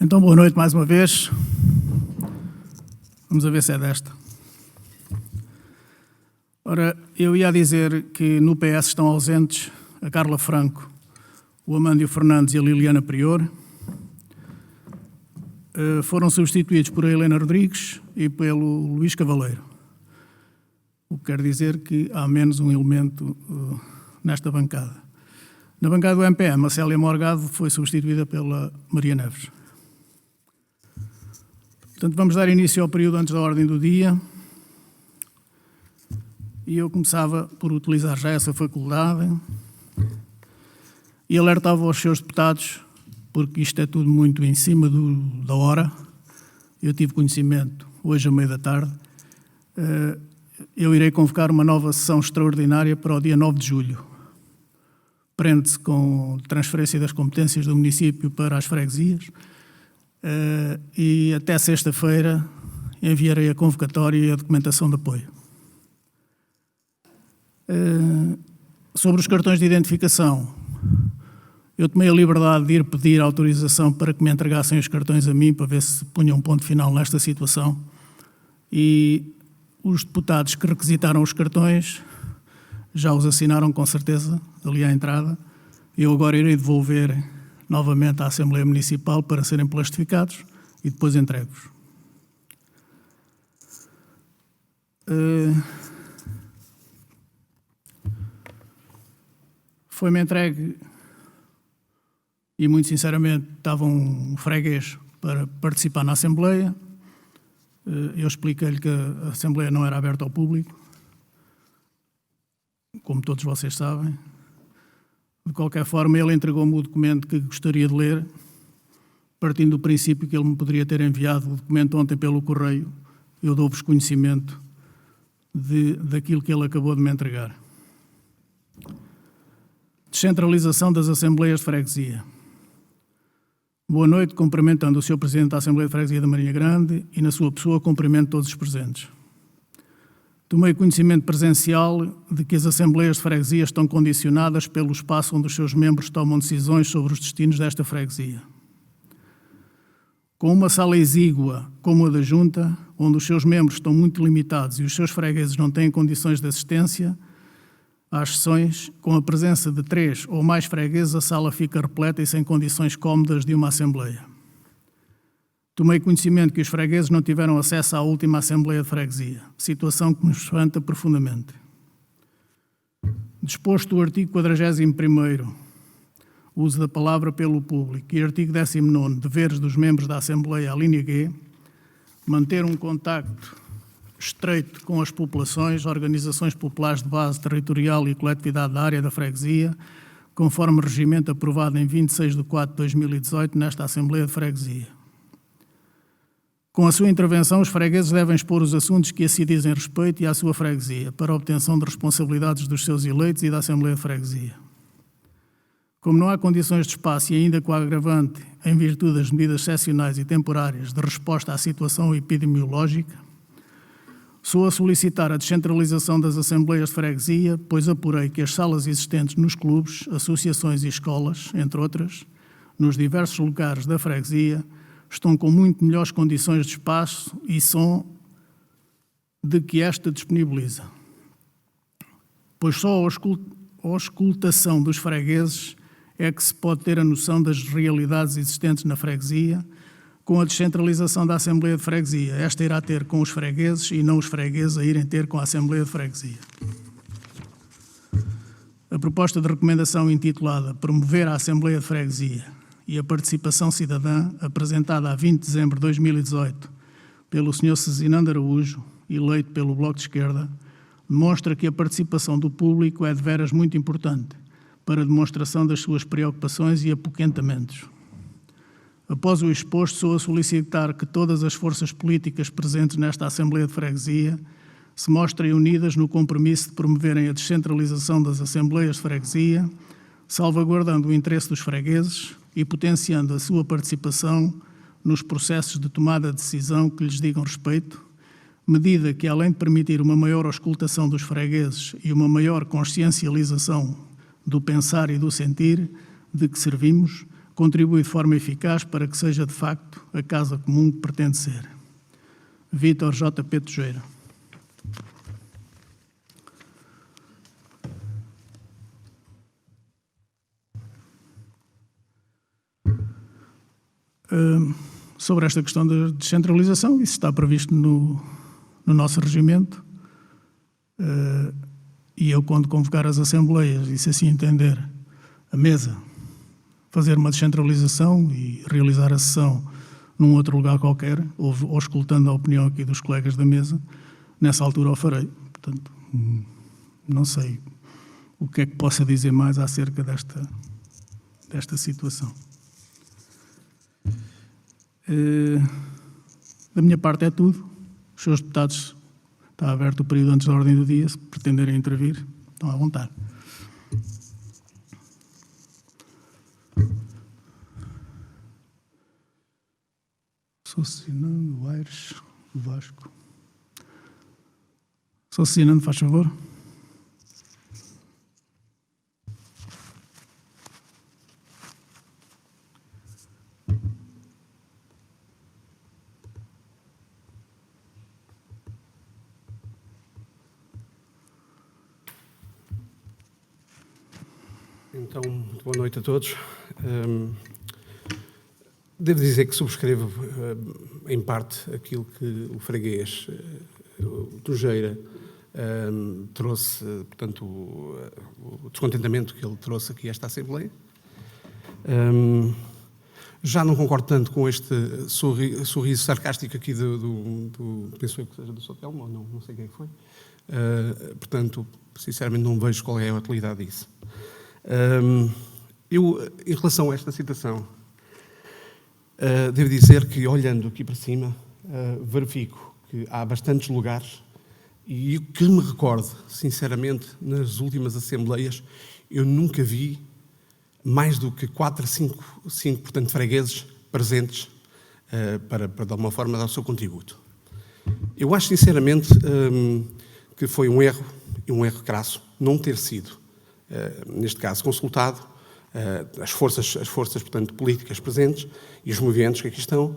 Então, boa noite mais uma vez. Vamos a ver se é desta. Ora, eu ia dizer que no PS estão ausentes a Carla Franco, o Amândio Fernandes e a Liliana Prior. Foram substituídos por a Helena Rodrigues e pelo Luís Cavaleiro. O que quer dizer que há menos um elemento nesta bancada. Na bancada do MPM, a Célia Morgado foi substituída pela Maria Neves. Portanto, vamos dar início ao período antes da ordem do dia. E eu começava por utilizar já essa faculdade e alertava aos seus deputados, porque isto é tudo muito em cima da hora. Eu tive conhecimento hoje à meia da tarde. Eu irei convocar uma nova sessão extraordinária para o dia 9 de julho. Prende-se com transferência das competências do município para as freguesias. E até sexta-feira enviarei a convocatória e a documentação de apoio. Sobre os cartões de identificação, eu tomei a liberdade de ir pedir autorização para que me entregassem os cartões a mim, para ver se punham um ponto final nesta situação. E os deputados que requisitaram os cartões já os assinaram com certeza ali à entrada. Eu agora irei devolver novamente à Assembleia Municipal para serem plastificados e depois entregos. Foi-me entregue e, muito sinceramente, estava um freguês para participar na Assembleia. Eu expliquei-lhe que a Assembleia não era aberta ao público, como todos vocês sabem. De qualquer forma, ele entregou-me o documento que gostaria de ler, partindo do princípio que ele me poderia ter enviado o documento ontem pelo correio. Eu dou-vos conhecimento daquilo que ele acabou de me entregar. Descentralização das Assembleias de Freguesia. Boa noite, cumprimentando o Sr. Presidente da Assembleia de Freguesia da Marinha Grande e, na sua pessoa, cumprimento todos os presentes. Tomei conhecimento presencial de que as Assembleias de Freguesia estão condicionadas pelo espaço onde os seus membros tomam decisões sobre os destinos desta freguesia. Com uma sala exígua como a da Junta, onde os seus membros estão muito limitados e os seus fregueses não têm condições de assistência às sessões, com a presença de 3 ou mais fregueses, a sala fica repleta e sem condições cómodas de uma Assembleia. Tomei conhecimento que os fregueses não tiveram acesso à última Assembleia de Freguesia, situação que me espanta profundamente. Disposto o artigo 41º, uso da palavra pelo público, e artigo 19º, deveres dos membros da Assembleia, a linha G, manter um contacto estreito com as populações, organizações populares de base territorial e coletividade da área da freguesia, conforme regimento aprovado em 26 de 4 de 2018 nesta Assembleia de Freguesia. Com a sua intervenção, os fregueses devem expor os assuntos que a si dizem respeito e à sua freguesia, para a obtenção de responsabilidades dos seus eleitos e da Assembleia de Freguesia. Como não há condições de espaço e ainda com a agravante, em virtude das medidas excepcionais e temporárias de resposta à situação epidemiológica, sou a solicitar a descentralização das Assembleias de Freguesia, pois apurei que as salas existentes nos clubes, associações e escolas, entre outras, nos diversos lugares da freguesia, estão com muito melhores condições de espaço e som de que esta disponibiliza. Pois só a auscultação dos fregueses é que se pode ter a noção das realidades existentes na freguesia. Com a descentralização da Assembleia de Freguesia, esta irá ter com os fregueses e não os fregueses a irem ter com a Assembleia de Freguesia. A proposta de recomendação intitulada Promover a Assembleia de Freguesia e a Participação Cidadã, apresentada a 20 de dezembro de 2018 pelo Sr. Cezinando Araújo, eleito pelo Bloco de Esquerda, demonstra que a participação do público é de veras muito importante para a demonstração das suas preocupações e apoquentamentos. Após o exposto, sou a solicitar que todas as forças políticas presentes nesta Assembleia de Freguesia se mostrem unidas no compromisso de promoverem a descentralização das Assembleias de Freguesia, salvaguardando o interesse dos fregueses e potenciando a sua participação nos processos de tomada de decisão que lhes digam respeito, medida que, além de permitir uma maior auscultação dos fregueses e uma maior consciencialização do pensar e do sentir de que servimos, contribui de forma eficaz para que seja, de facto, a casa comum que pretende ser. Vítor J.P. Tujeira. Sobre esta questão da descentralização, isso está previsto no nosso regimento, e eu, quando convocar as assembleias, e se assim entender a mesa, fazer uma descentralização e realizar a sessão num outro lugar qualquer, ou escutando a opinião aqui dos colegas da mesa, nessa altura o farei. Portanto, não sei o que é que possa dizer mais acerca desta situação. Da minha parte é tudo. Os senhores deputados, está aberto o período antes da ordem do dia, se pretenderem intervir, estão à vontade. Sou Sinando, Aires, Vasco. Sou Sinando, faz favor. Então, muito boa noite a todos. Devo dizer que subscrevo, em parte, aquilo que o freguês, o Tujeira, trouxe, portanto, o descontentamento que ele trouxe aqui a esta Assembleia. Já não concordo tanto com este sorriso sarcástico aqui penso eu que seja do Sr. Telmo, ou não sei quem foi. Portanto, sinceramente não vejo qual é a utilidade disso. Eu, em relação a esta citação, devo dizer que, olhando aqui para cima, verifico que há bastantes lugares e o que me recordo, sinceramente, nas últimas assembleias, eu nunca vi mais do que 4 a 5 portanto, fregueses presentes para, de alguma forma, dar o seu contributo. Eu acho, sinceramente, que foi um erro, e um erro crasso, não ter sido, neste caso, consultado as forças, portanto, políticas presentes e os movimentos que aqui estão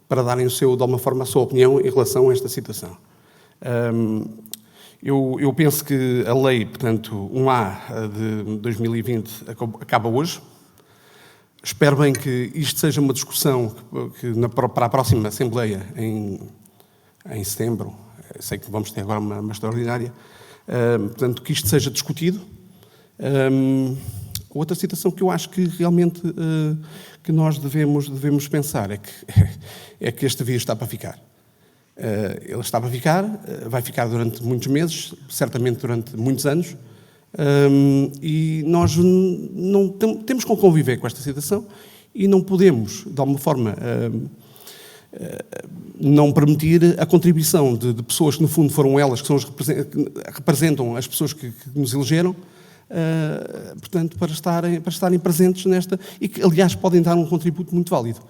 para darem de alguma forma, a sua opinião em relação a esta situação. Eu penso que a lei, portanto, 1A de 2020 acaba hoje. Espero bem que isto seja uma discussão para a próxima Assembleia em setembro. Sei que vamos ter agora uma extraordinária. Portanto, que isto seja discutido. Outra situação que eu acho que realmente que nós devemos pensar é que este vírus está para ficar. Ele está para ficar, vai ficar durante muitos meses, certamente durante muitos anos, e nós não temos que conviver com esta situação e não podemos, de alguma forma, não permitir a contribuição de pessoas que, no fundo, foram elas que representam as pessoas que nos elegeram, portanto, para estarem presentes nesta, e que, aliás, podem dar um contributo muito válido.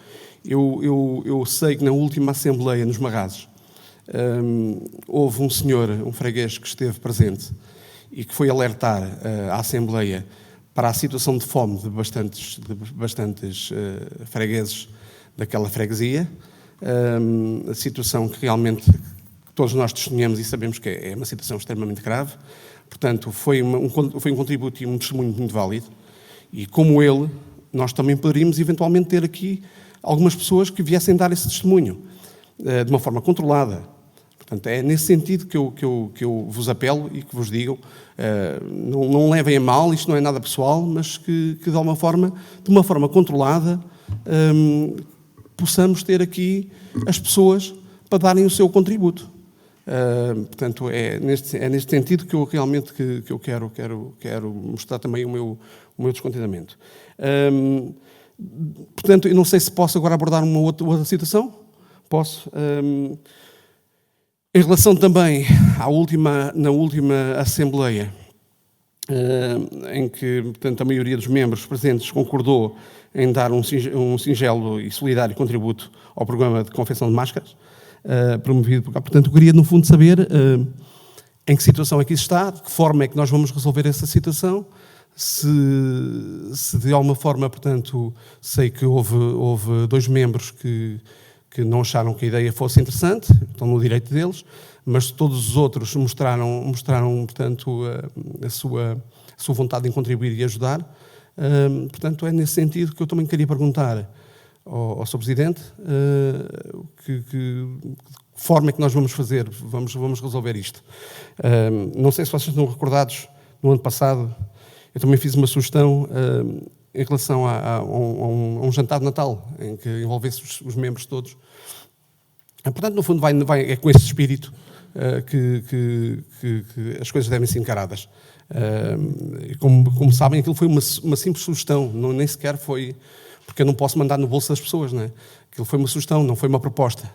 Eu sei que na última Assembleia, nos Marrazes, houve um senhor, um freguês, que esteve presente e que foi alertar a Assembleia para a situação de fome de bastantes fregueses daquela freguesia, a situação que realmente todos nós testemunhamos e sabemos que é uma situação extremamente grave. Portanto, foi um contributo e um testemunho muito válido. E como ele, nós também poderíamos eventualmente ter aqui algumas pessoas que viessem dar esse testemunho de uma forma controlada. Portanto, é nesse sentido que eu vos apelo e que vos digo, não levem a mal, isto não é nada pessoal, mas que de uma forma controlada, possamos ter aqui as pessoas para darem o seu contributo. Portanto, é neste sentido que eu realmente que eu quero mostrar também o meu descontentamento. Portanto, eu não sei se posso agora abordar uma outra situação. Posso. Em relação também na última Assembleia, em que, portanto, a maioria dos membros presentes concordou em dar um singelo e solidário contributo ao programa de confecção de máscaras, promovido por cá. Portanto, eu queria, no fundo, saber em que situação é que isso está, de que forma é que nós vamos resolver essa situação, Se de alguma forma, portanto, sei que houve 2 membros que não acharam que a ideia fosse interessante, estão no direito deles, mas todos os outros mostraram portanto, a sua vontade em contribuir e ajudar. Portanto, é nesse sentido que eu também queria perguntar ao Sr. Presidente que forma é que nós vamos fazer, vamos resolver isto. Não sei se vocês estão recordados, no ano passado, eu também fiz uma sugestão em relação a um jantar de Natal, em que envolvesse os membros todos. Portanto, no fundo, é com esse espírito que as coisas devem ser encaradas. Como sabem, aquilo foi uma simples sugestão, nem sequer foi, porque eu não posso mandar no bolso das pessoas, não é? Aquilo foi uma sugestão, não foi uma proposta.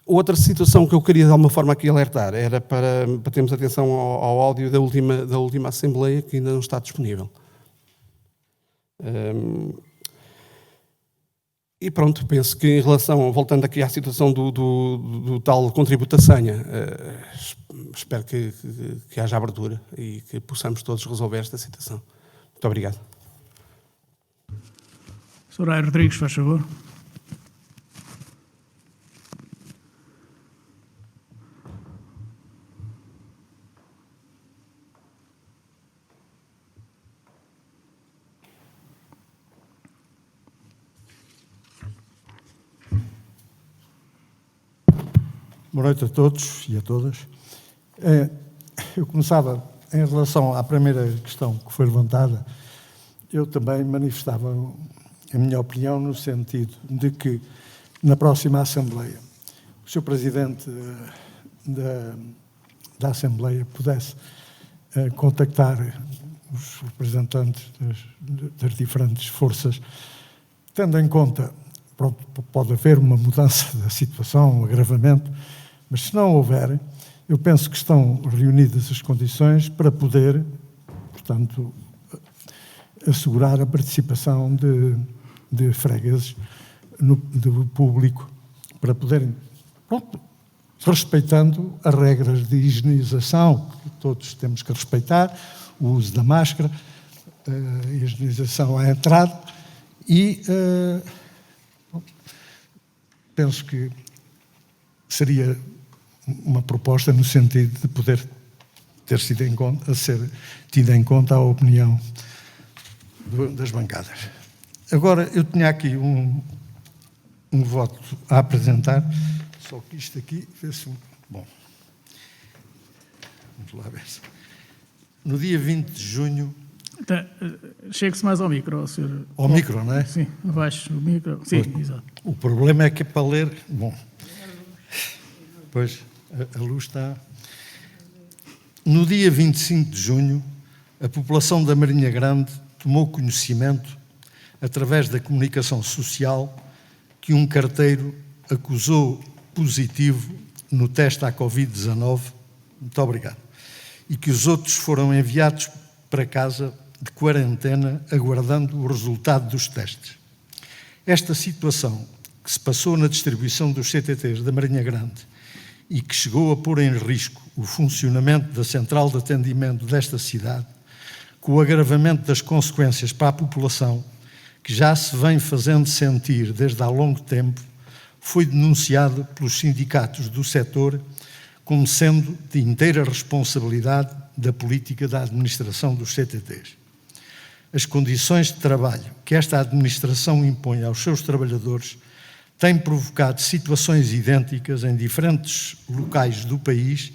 Outra situação que eu queria de alguma forma aqui alertar era para termos atenção ao áudio da última Assembleia, que ainda não está disponível. E pronto, penso que em relação, voltando aqui à situação do tal contributo da senha, espero que haja abertura e que possamos todos resolver esta situação. Muito obrigado. Soraya Rodrigues, faz favor. Boa noite a todos e a todas. Eu começava, em relação à primeira questão que foi levantada, eu também manifestava a minha opinião no sentido de que, na próxima Assembleia, o Sr. Presidente da Assembleia pudesse contactar os representantes das diferentes forças, tendo em conta, pronto, pode haver uma mudança da situação, um agravamento, mas se não houver, eu penso que estão reunidas as condições para poder, portanto, assegurar a participação de fregueses do público, para poderem, pronto, respeitando as regras de higienização, que todos temos que respeitar, o uso da máscara, a higienização à entrada, e penso que seria uma proposta no sentido de poder ser tida em conta a opinião das bancadas. Agora, eu tinha aqui um voto a apresentar, só que isto aqui fez-se... Bom, vamos lá ver. No dia 20 de junho... Chegue-se mais ao micro, senhor. Ao micro, não é? Sim, abaixo do micro. Sim, exato. O problema é que para ler... Bom, pois a luz está... No dia 25 de junho, a população da Marinha Grande tomou conhecimento, através da comunicação social, que um carteiro acusou positivo no teste à Covid-19, muito obrigado, e que os outros foram enviados para casa de quarentena, aguardando o resultado dos testes. Esta situação, que se passou na distribuição dos CTTs da Marinha Grande e que chegou a pôr em risco o funcionamento da central de atendimento desta cidade, com o agravamento das consequências para a população, que já se vem fazendo sentir desde há longo tempo, foi denunciado pelos sindicatos do setor como sendo de inteira responsabilidade da política da administração dos CTTs. As condições de trabalho que esta administração impõe aos seus trabalhadores têm provocado situações idênticas em diferentes locais do país,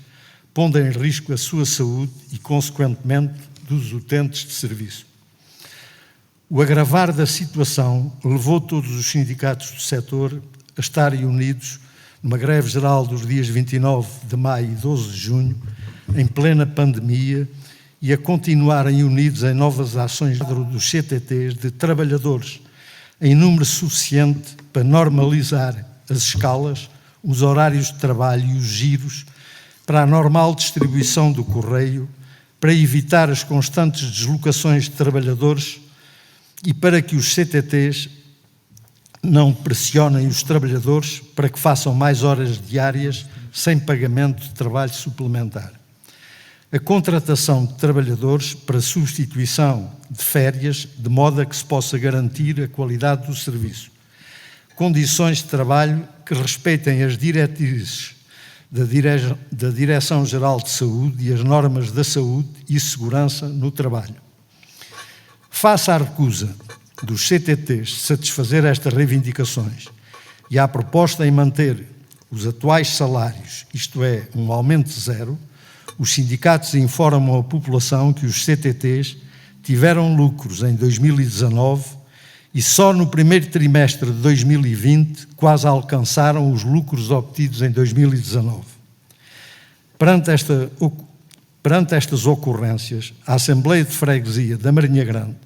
pondo em risco a sua saúde e, consequentemente, dos utentes de serviço. O agravar da situação levou todos os sindicatos do setor a estarem unidos numa greve geral dos dias 29 de maio e 12 de junho, em plena pandemia, e a continuarem unidos em novas ações dos CTTs de trabalhadores em número suficiente para normalizar as escalas, os horários de trabalho e os giros, para a normal distribuição do correio, para evitar as constantes deslocações de trabalhadores e para que os CTTs não pressionem os trabalhadores para que façam mais horas diárias sem pagamento de trabalho suplementar. a contratação de trabalhadores para substituição de férias, de modo a que se possa garantir a qualidade do serviço. Condições de trabalho que respeitem as diretrizes da Direção-Geral de Saúde e as normas da saúde e segurança no trabalho. Face à recusa dos CTTs satisfazer estas reivindicações e à proposta em manter os atuais salários, isto é, um aumento zero, os sindicatos informam a população que os CTTs tiveram lucros em 2019 e só no primeiro trimestre de 2020 quase alcançaram os lucros obtidos em 2019. Perante estas ocorrências, a Assembleia de Freguesia da Marinha Grande,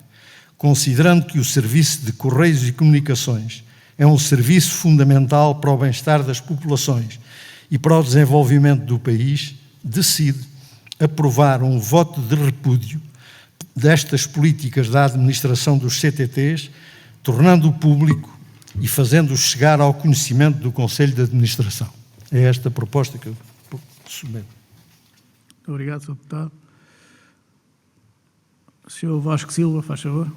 considerando que o Serviço de Correios e Comunicações é um serviço fundamental para o bem-estar das populações e para o desenvolvimento do país, decide aprovar um voto de repúdio destas políticas da administração dos CTTs, tornando-o público e fazendo-o chegar ao conhecimento do Conselho de Administração. É esta a proposta que eu submeto. Muito obrigado, Sr. Deputado. Sr. Vasco Silva, faz favor.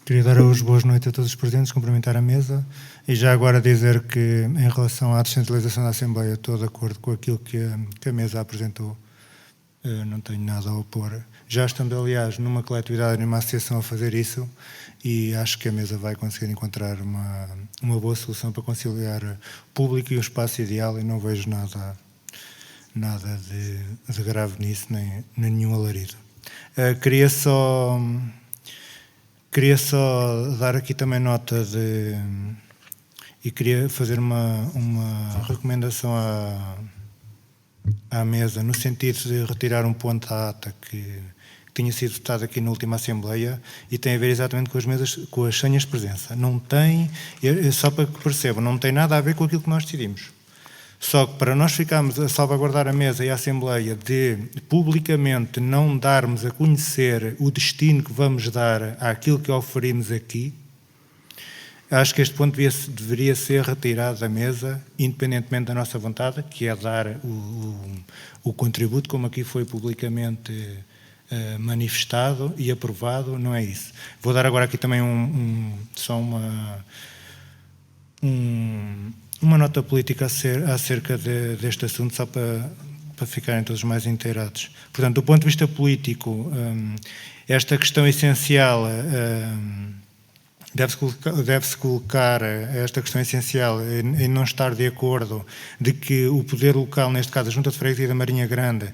Queria dar hoje boas noites a todos os presentes, cumprimentar a mesa e já agora dizer que, em relação à descentralização da Assembleia, estou de acordo com aquilo que a mesa apresentou. Não tenho nada a opor. Já estamos, aliás, numa coletividade, numa associação a fazer isso e acho que a mesa vai conseguir encontrar uma boa solução para conciliar o público e o espaço ideal e não vejo nada de grave nisso, nem nenhum alarido. Queria só dar aqui também nota e queria fazer uma recomendação à mesa, no sentido de retirar um ponto da ata que tinha sido votado aqui na última Assembleia e tem a ver exatamente com as senhas de presença. Não tem, só para que percebam, não tem nada a ver com aquilo que nós decidimos. Só que para nós ficarmos a salvaguardar a mesa e a Assembleia de publicamente não darmos a conhecer o destino que vamos dar àquilo que oferimos aqui, acho que este ponto deveria ser retirado da mesa, independentemente da nossa vontade, que é dar o contributo, como aqui foi publicamente manifestado e aprovado, não é isso. Vou dar agora aqui também só uma nota política acerca deste assunto, só para ficarem todos mais inteirados. Portanto, do ponto de vista político, esta questão essencial deve-se colocar esta questão essencial em não estar de acordo de que o poder local, neste caso a Junta de Freguesia da Marinha Grande,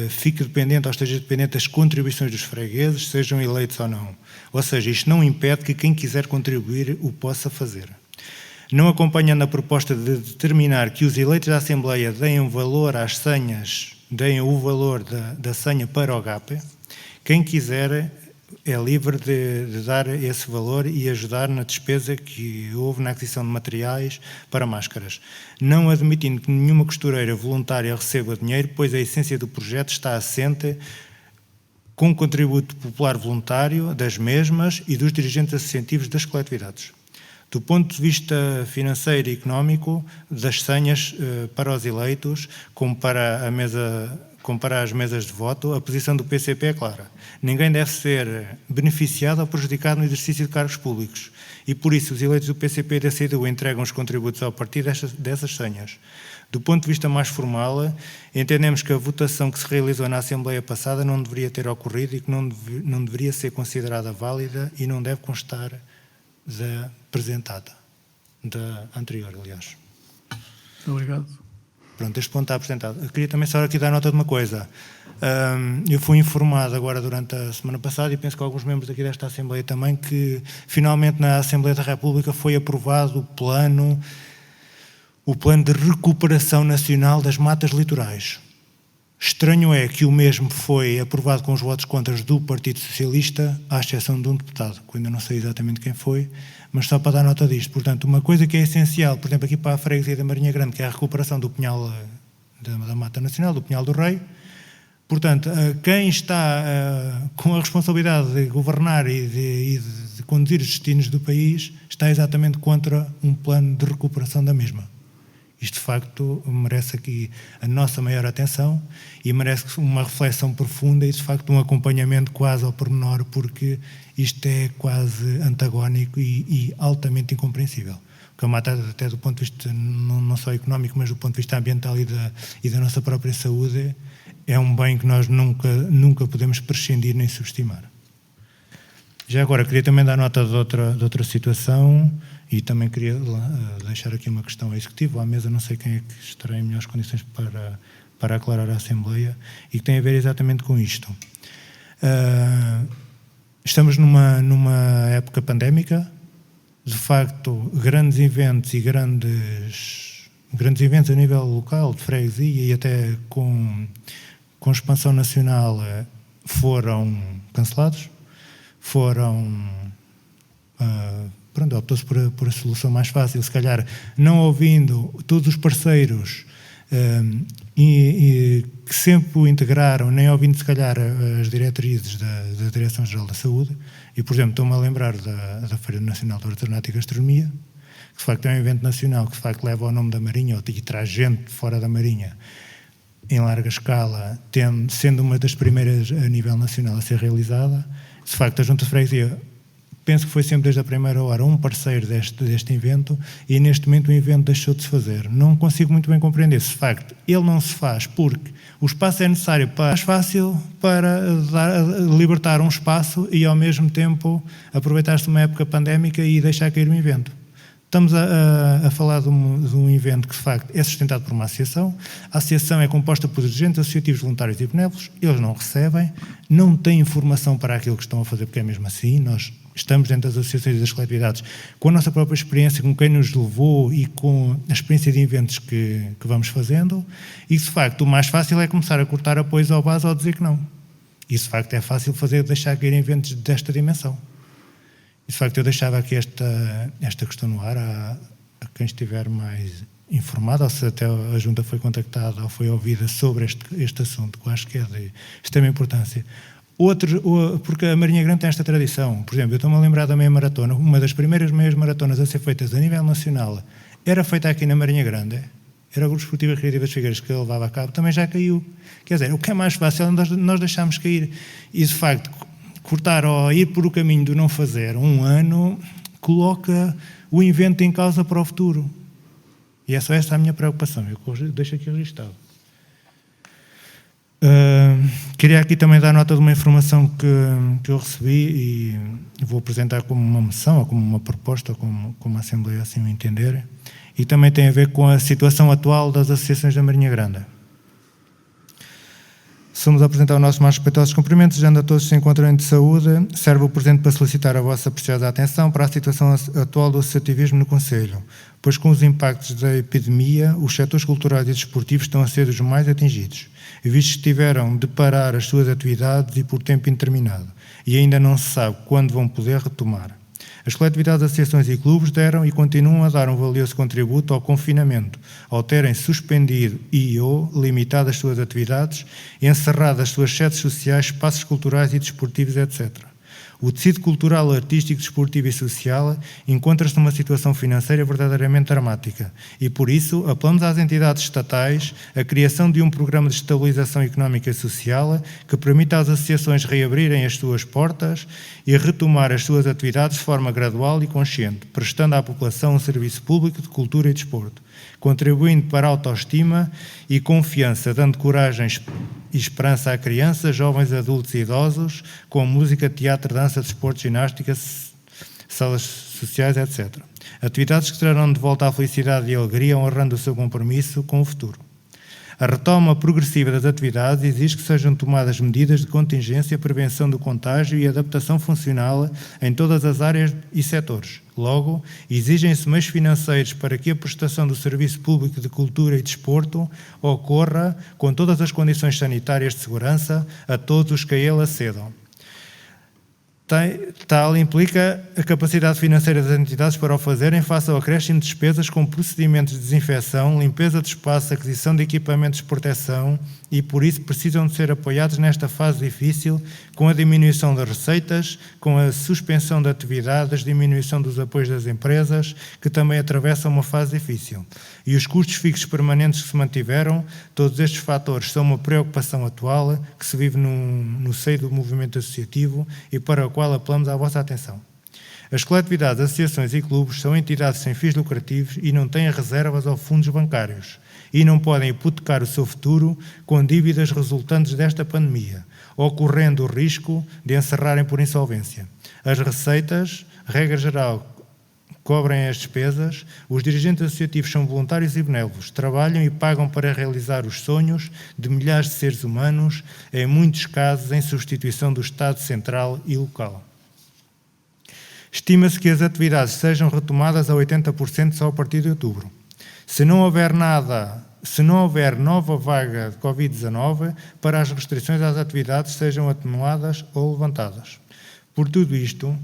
fique dependente ou esteja dependente das contribuições dos fregueses, sejam eleitos ou não. Ou seja, isto não impede que quem quiser contribuir o possa fazer. Não acompanhando a proposta de determinar que os eleitos da Assembleia deem o valor às senhas, deem o valor da senha para o GAPE, quem quiser é livre de dar esse valor e ajudar na despesa que houve na aquisição de materiais para máscaras, não admitindo que nenhuma costureira voluntária receba dinheiro, pois a essência do projeto está assente com contributo popular voluntário das mesmas e dos dirigentes associativos das coletividades. Do ponto de vista financeiro e económico, das senhas para os eleitos, como para as mesas de voto, a posição do PCP é clara. Ninguém deve ser beneficiado ou prejudicado no exercício de cargos públicos e, por isso, os eleitos do PCP e da CDU entregam os contributos ao partido dessas senhas. Do ponto de vista mais formal, entendemos que a votação que se realizou na Assembleia passada não deveria ter ocorrido e que não deveria ser considerada válida e não deve constar da apresentada, da anterior, aliás. Obrigado. Pronto, este ponto está apresentado. Eu queria também só aqui dar nota de uma coisa. Eu fui informado agora durante a semana passada e penso que alguns membros aqui desta Assembleia também que finalmente na Assembleia da República foi aprovado o plano de recuperação nacional das matas litorais. Estranho é que o mesmo foi aprovado com os votos contra do Partido Socialista, à exceção de um deputado, que ainda não sei exatamente quem foi, mas só para dar nota disto. Portanto, uma coisa que é essencial, por exemplo, aqui para a Freguesia da Marinha Grande, que é a recuperação do pinhal da Mata Nacional, do Pinhal do Rei, Portanto, quem está com a responsabilidade de governar e de conduzir os destinos do país está exatamente contra um plano de recuperação da mesma. Isto, de facto, merece aqui a nossa maior atenção e merece uma reflexão profunda e, de facto, um acompanhamento quase ao pormenor, porque isto é quase antagónico e altamente incompreensível. O que é uma até do ponto de vista não só económico, mas do ponto de vista ambiental e da nossa própria saúde, é um bem que nós nunca podemos prescindir nem subestimar. Já agora, queria também dar nota de outra situação e também queria deixar aqui uma questão ao Executivo, à mesa, não sei quem é que estará em melhores condições para aclarar a Assembleia, e que tem a ver exatamente com isto. Estamos numa época pandémica, de facto, grandes eventos e grandes eventos a nível local, de freguesia e até com expansão nacional foram cancelados, optou-se por a solução mais fácil, se calhar não ouvindo todos os parceiros que sempre o integraram, nem ouvindo se calhar as diretrizes da Direção-Geral da Saúde, e por exemplo estou-me a lembrar da Feira Nacional de Artesanato e Gastronomia, que de facto é um evento nacional, que de facto leva o nome da Marinha e traz gente fora da Marinha em larga escala, sendo uma das primeiras a nível nacional a ser realizada. De facto, a Junta de Freguesia, penso que foi sempre desde a primeira hora um parceiro deste evento, e neste momento o evento deixou de se fazer. Não consigo muito bem compreender se de facto ele não se faz porque o espaço é necessário mais fácil para libertar um espaço e ao mesmo tempo aproveitar-se de uma época pandémica e deixar cair um evento. Estamos a falar de um evento que, de facto, é sustentado por uma associação. A associação é composta por dirigentes associativos, voluntários e benévolos. Eles não recebem, não têm informação para aquilo que estão a fazer, porque é mesmo assim. Nós estamos dentro das associações e das coletividades com a nossa própria experiência, com quem nos levou e com a experiência de eventos que vamos fazendo. E, de facto, o mais fácil é começar a cortar apoios ao base ou dizer que não. Isso, de facto, é fácil deixar cair eventos desta dimensão. E, de facto, eu deixava aqui esta questão no ar a quem estiver mais informado, ou se até a Junta foi contactada ou foi ouvida sobre este assunto, que eu acho que é de extrema importância. Porque a Marinha Grande tem esta tradição. Por exemplo, eu estou-me a lembrar da meia maratona. Uma das primeiras meias maratonas a ser feitas a nível nacional era feita aqui na Marinha Grande. Era o Grupo Esportivo e Recreativo das Figueiras que levava a cabo, também já caiu. Quer dizer, o que é mais fácil é nós deixarmos cair. E, de facto, cortar ou ir por o caminho do não fazer um ano coloca o evento em causa para o futuro. E é só essa a minha preocupação. Eu deixo aqui registado. Queria aqui também dar nota de uma informação que eu recebi e vou apresentar como uma moção ou como uma proposta, como a Assembleia assim o entender, e também tem a ver com a situação atual das associações da Marinha Grande. Somos a apresentar os nossos mais respeitosos cumprimentos, desejando a todos que se encontrem de saúde. Serve o presente para solicitar a vossa preciosa atenção para a situação atual do associativismo no Concelho, pois com os impactos da epidemia, os setores culturais e desportivos estão a ser os mais atingidos, visto que tiveram de parar as suas atividades e por tempo indeterminado, e ainda não se sabe quando vão poder retomar. As coletividades, associações e clubes deram e continuam a dar um valioso contributo ao confinamento, ao terem suspendido ou limitado as suas atividades, encerrado as suas sedes sociais, espaços culturais e desportivos, etc. O tecido cultural, artístico, desportivo e social encontra-se numa situação financeira verdadeiramente dramática e, por isso, apelamos às entidades estatais a criação de um programa de estabilização económica e social que permita às associações reabrirem as suas portas e retomar as suas atividades de forma gradual e consciente, prestando à população um serviço público de cultura e desporto, contribuindo para a autoestima e confiança, dando coragem e esperança a crianças, jovens, adultos e idosos, com música, teatro, dança, desporto, ginástica, salas sociais, etc. Atividades que trarão de volta a felicidade e a alegria, honrando o seu compromisso com o futuro. A retoma progressiva das atividades exige que sejam tomadas medidas de contingência, prevenção do contágio e adaptação funcional em todas as áreas e setores. Logo, exigem-se meios financeiros para que a prestação do serviço público de cultura e desporto ocorra com todas as condições sanitárias de segurança a todos os que a ele acedam. Tal implica a capacidade financeira das entidades para o fazerem face ao acréscimo de despesas com procedimentos de desinfecção, limpeza de espaço, aquisição de equipamentos de proteção e, por isso, precisam de ser apoiados nesta fase difícil com a diminuição das receitas, com a suspensão de atividades, diminuição dos apoios das empresas, que também atravessam uma fase difícil. E os custos fixos permanentes que se mantiveram, todos estes fatores são uma preocupação atual que se vive no seio do movimento associativo e para o qual apelamos à vossa atenção. As coletividades, associações e clubes são entidades sem fins lucrativos e não têm reservas ou fundos bancários e não podem hipotecar o seu futuro com dívidas resultantes desta pandemia, ocorrendo o risco de encerrarem por insolvência. As receitas, regra geral, cobrem as despesas, os dirigentes associativos são voluntários e benévolos, trabalham e pagam para realizar os sonhos de milhares de seres humanos, em muitos casos em substituição do Estado central e local. Estima-se que as atividades sejam retomadas a 80% só a partir de outubro. Se não houver nova vaga de Covid-19, para as restrições às atividades sejam atenuadas ou levantadas. Por tudo isto,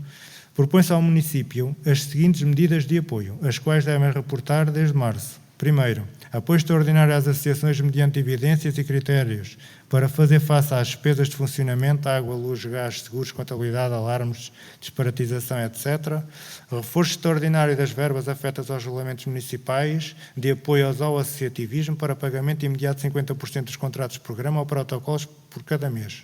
propõe-se ao município as seguintes medidas de apoio, as quais devem reportar desde março. Primeiro, apoio extraordinário às associações mediante evidências e critérios para fazer face às despesas de funcionamento, água, luz, gás, seguros, contabilidade, alarmes, disparatização, etc. Reforço extraordinário das verbas afetas aos regulamentos municipais de apoio ao associativismo para pagamento imediato de 50% dos contratos de programa ou protocolos por cada mês.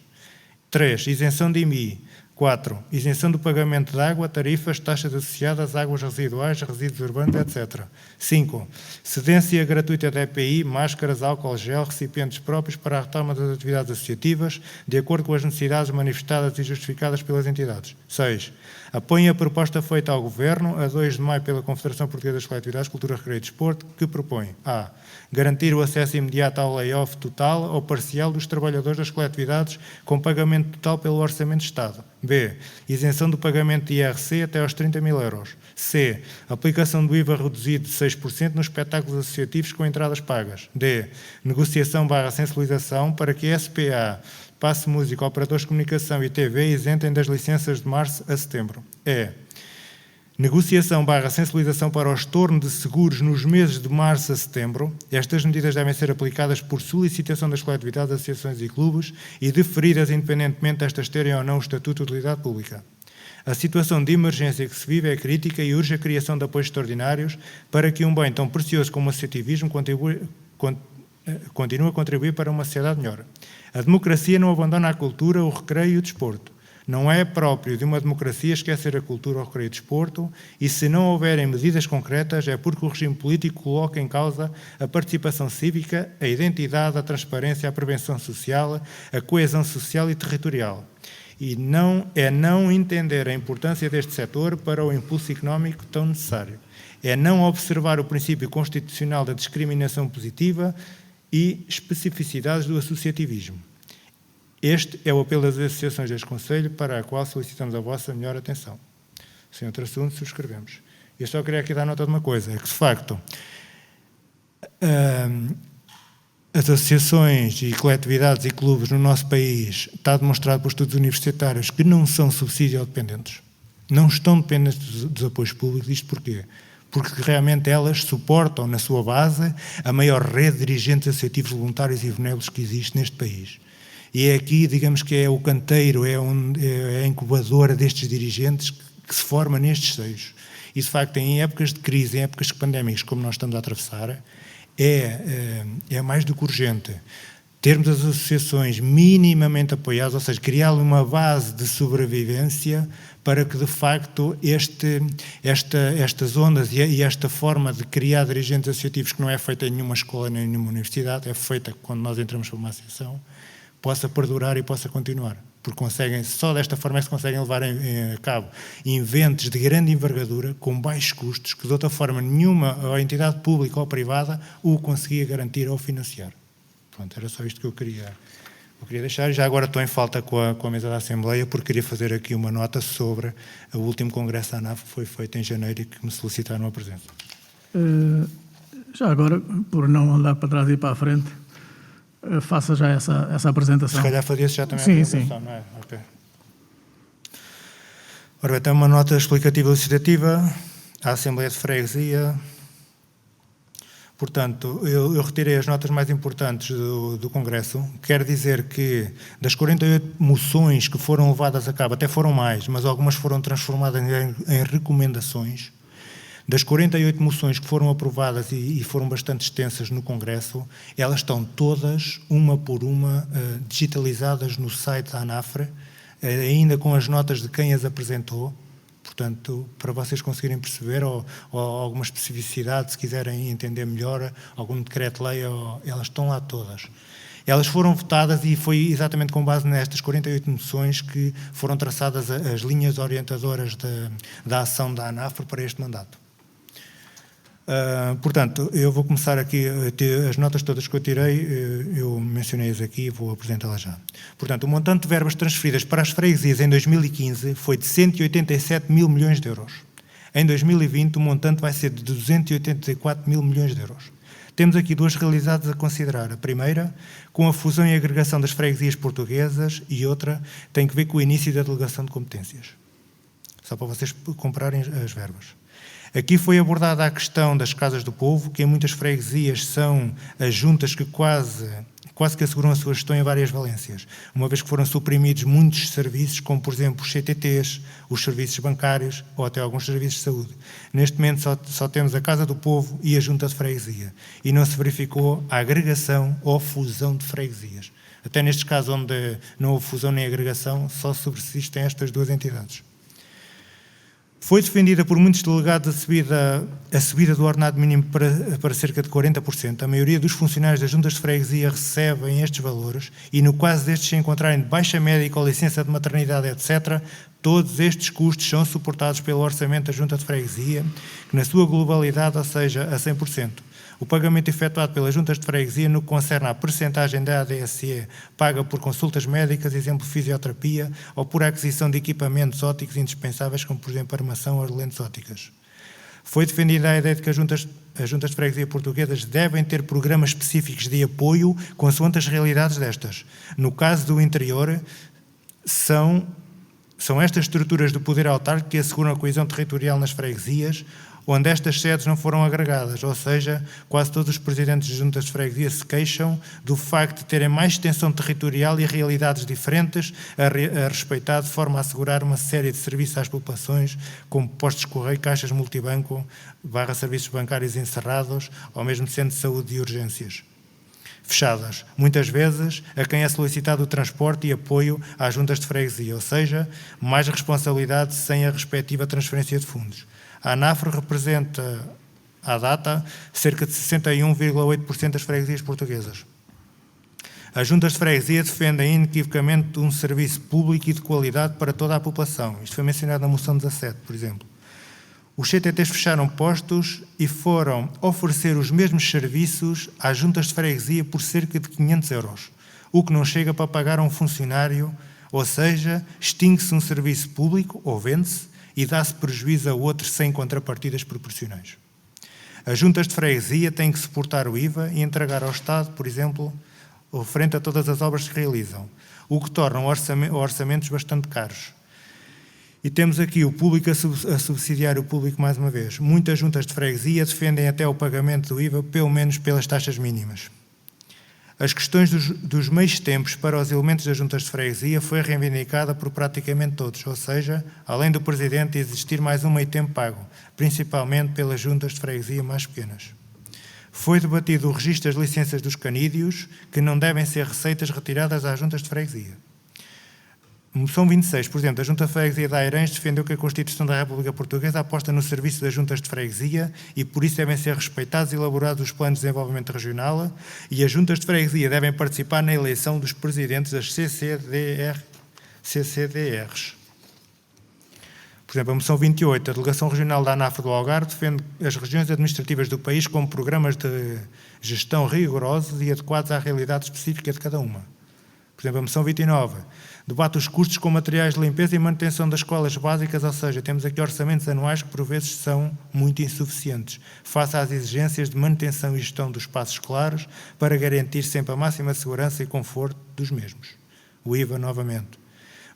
3. Isenção de IMI. 4. Isenção do pagamento de água, tarifas, taxas associadas, águas residuais, resíduos urbanos, etc. 5. Cedência gratuita da EPI, máscaras, álcool gel, recipientes próprios para a retoma das atividades associativas, de acordo com as necessidades manifestadas e justificadas pelas entidades. 6. Apoiem a proposta feita ao Governo, a 2 de maio, pela Confederação Portuguesa das Coletividades, Cultura, Recreio e Desporto, que propõe a. Garantir o acesso imediato ao layoff total ou parcial dos trabalhadores das coletividades com pagamento total pelo Orçamento de Estado. B. Isenção do pagamento de IRC até aos 30 mil euros. C. Aplicação do IVA reduzido de 6% nos espetáculos associativos com entradas pagas. D. Negociação/sensibilização para que a SPA, Passe Música, operadores de comunicação e TV isentem das licenças de março a setembro. E. Negociação/sensibilização para o estorno de seguros nos meses de março a setembro. Estas medidas devem ser aplicadas por solicitação das coletividades, associações e clubes e deferidas independentemente destas terem ou não o Estatuto de Utilidade Pública. A situação de emergência que se vive é crítica e urge a criação de apoios extraordinários para que um bem tão precioso como o associativismo continue a contribuir para uma sociedade melhor. A democracia não abandona a cultura, o recreio e o desporto. Não é próprio de uma democracia esquecer a cultura, o recreio e o desporto, e se não houverem medidas concretas é porque o regime político coloca em causa a participação cívica, a identidade, a transparência, a prevenção social, a coesão social e territorial. E não entender a importância deste setor para o impulso económico tão necessário. É não observar o princípio constitucional da discriminação positiva e especificidades do associativismo. Este é o apelo das associações deste Conselho, para a qual solicitamos a vossa melhor atenção. Sem outro assunto, subscrevemos. Eu só queria aqui dar nota de uma coisa, é que, de facto, as associações e coletividades e clubes no nosso país está demonstrado por estudos universitários que não são subsídio-dependentes, não estão dependentes dos apoios públicos. Isto porquê? Porque realmente elas suportam na sua base a maior rede de dirigentes associativos voluntários e benévolos que existe neste país. E é aqui, digamos que é o canteiro, é a incubadora destes dirigentes que se forma nestes seios. E, de facto, em épocas de crise, em épocas pandémicas como nós estamos a atravessar, é mais do que urgente termos as associações minimamente apoiadas, ou seja, criar uma base de sobrevivência para que, de facto, estas ondas e esta forma de criar dirigentes associativos, que não é feita em nenhuma escola nem em nenhuma universidade, é feita quando nós entramos para uma associação, possa perdurar e possa continuar. Porque só desta forma é que se conseguem levar a cabo inventos de grande envergadura, com baixos custos, que de outra forma nenhuma ou entidade pública ou privada o conseguia garantir ou financiar. Pronto, era só isto que eu queria deixar. Já agora estou em falta com a mesa da Assembleia, porque queria fazer aqui uma nota sobre o último congresso da ANAF que foi feito em janeiro e que me solicitaram a presença. Já agora, por não andar para trás e para a frente, faça já essa apresentação. Se calhar fazia-se já também sim, a apresentação, sim. Não é? Okay. Ora bem, tem uma nota explicativa elucidativa à Assembleia de Freguesia. Portanto, eu retirei as notas mais importantes do Congresso. Quer dizer que das 48 moções que foram levadas a cabo, até foram mais, mas algumas foram transformadas em recomendações. Das 48 moções que foram aprovadas e foram bastante extensas no Congresso, elas estão todas, uma por uma, digitalizadas no site da ANAFRE, ainda com as notas de quem as apresentou. Portanto, para vocês conseguirem perceber, ou alguma especificidade, se quiserem entender melhor, algum decreto-lei, elas estão lá todas. Elas foram votadas e foi exatamente com base nestas 48 moções que foram traçadas as linhas orientadoras da ação da ANAFRE para este mandato. Portanto, eu vou começar aqui, as notas todas que eu tirei, eu mencionei-as aqui e vou apresentá-las já. Portanto, o montante de verbas transferidas para as freguesias em 2015 foi de 187 mil milhões de euros. Em 2020, o montante vai ser de 284 mil milhões de euros. Temos aqui duas realidades a considerar. A primeira, com a fusão e agregação das freguesias portuguesas, e outra tem que ver com o início da delegação de competências. Só para vocês compararem as verbas. Aqui foi abordada a questão das casas do povo, que em muitas freguesias são as juntas que quase que asseguram a sua gestão em várias valências, uma vez que foram suprimidos muitos serviços, como por exemplo os CTTs, os serviços bancários ou até alguns serviços de saúde. Neste momento só temos a Casa do Povo e a Junta de Freguesia, e não se verificou a agregação ou fusão de freguesias. Até nestes casos onde não houve fusão nem agregação, só subsistem estas duas entidades. Foi defendida por muitos delegados a subida do ordenado mínimo para cerca de 40%. A maioria dos funcionários das juntas de freguesia recebem estes valores e, no caso destes se encontrarem de baixa média com licença de maternidade, etc., todos estes custos são suportados pelo orçamento da junta de freguesia, que na sua globalidade, ou seja, a 100%. O pagamento efetuado pelas juntas de freguesia no que concerne à percentagem da ADSE paga por consultas médicas, exemplo fisioterapia, ou por aquisição de equipamentos ópticos indispensáveis, como por exemplo armação ou lentes ópticas. Foi defendida a ideia de que as juntas de freguesia portuguesas devem ter programas específicos de apoio consoante as realidades destas. No caso do interior, são estas estruturas do poder autárquico que asseguram a coesão territorial nas freguesias, onde estas sedes não foram agregadas, ou seja, quase todos os presidentes de juntas de freguesia se queixam do facto de terem mais extensão territorial e realidades diferentes a respeitar, de forma a assegurar uma série de serviços às populações, como postos de correio, caixas multibanco, serviços bancários encerrados, ou mesmo centros de saúde e urgências fechadas, muitas vezes a quem é solicitado o transporte e apoio às juntas de freguesia, ou seja, mais responsabilidade sem a respectiva transferência de fundos. A ANAFRE representa, à data, cerca de 61,8% das freguesias portuguesas. As juntas de freguesia defendem inequivocamente um serviço público e de qualidade para toda a população. Isto foi mencionado na moção 17, por exemplo. Os CTTs fecharam postos e foram oferecer os mesmos serviços às juntas de freguesia por cerca de 500 euros, o que não chega para pagar a um funcionário, ou seja, extingue-se um serviço público, ou vende-se, e dá-se prejuízo a outros sem contrapartidas proporcionais. As juntas de freguesia têm que suportar o IVA e entregar ao Estado, por exemplo, referente a todas as obras que realizam, o que torna orçamentos bastante caros. E temos aqui o público a subsidiar o público mais uma vez. Muitas juntas de freguesia defendem até o pagamento do IVA, pelo menos pelas taxas mínimas. As questões dos meios tempos para os elementos das juntas de freguesia foi reivindicada por praticamente todos, ou seja, além do Presidente existir mais um meio tempo pago, principalmente pelas juntas de freguesia mais pequenas. Foi debatido o registro das licenças dos canídeos, que não devem ser receitas retiradas às juntas de freguesia. Moção 26, por exemplo, a Junta de Freguesia de Airães defendeu que a Constituição da República Portuguesa aposta no serviço das juntas de freguesia e por isso devem ser respeitados e elaborados os planos de desenvolvimento regional e as juntas de freguesia devem participar na eleição dos presidentes das CCDRs. Por exemplo, a moção 28, a Delegação Regional da ANAFRE do Algarve defende as regiões administrativas do país com programas de gestão rigorosos e adequados à realidade específica de cada uma. Por exemplo, a moção 29, debate os custos com materiais de limpeza e manutenção das escolas básicas, ou seja, temos aqui orçamentos anuais que por vezes são muito insuficientes, face às exigências de manutenção e gestão dos espaços escolares para garantir sempre a máxima segurança e conforto dos mesmos. O IVA, novamente.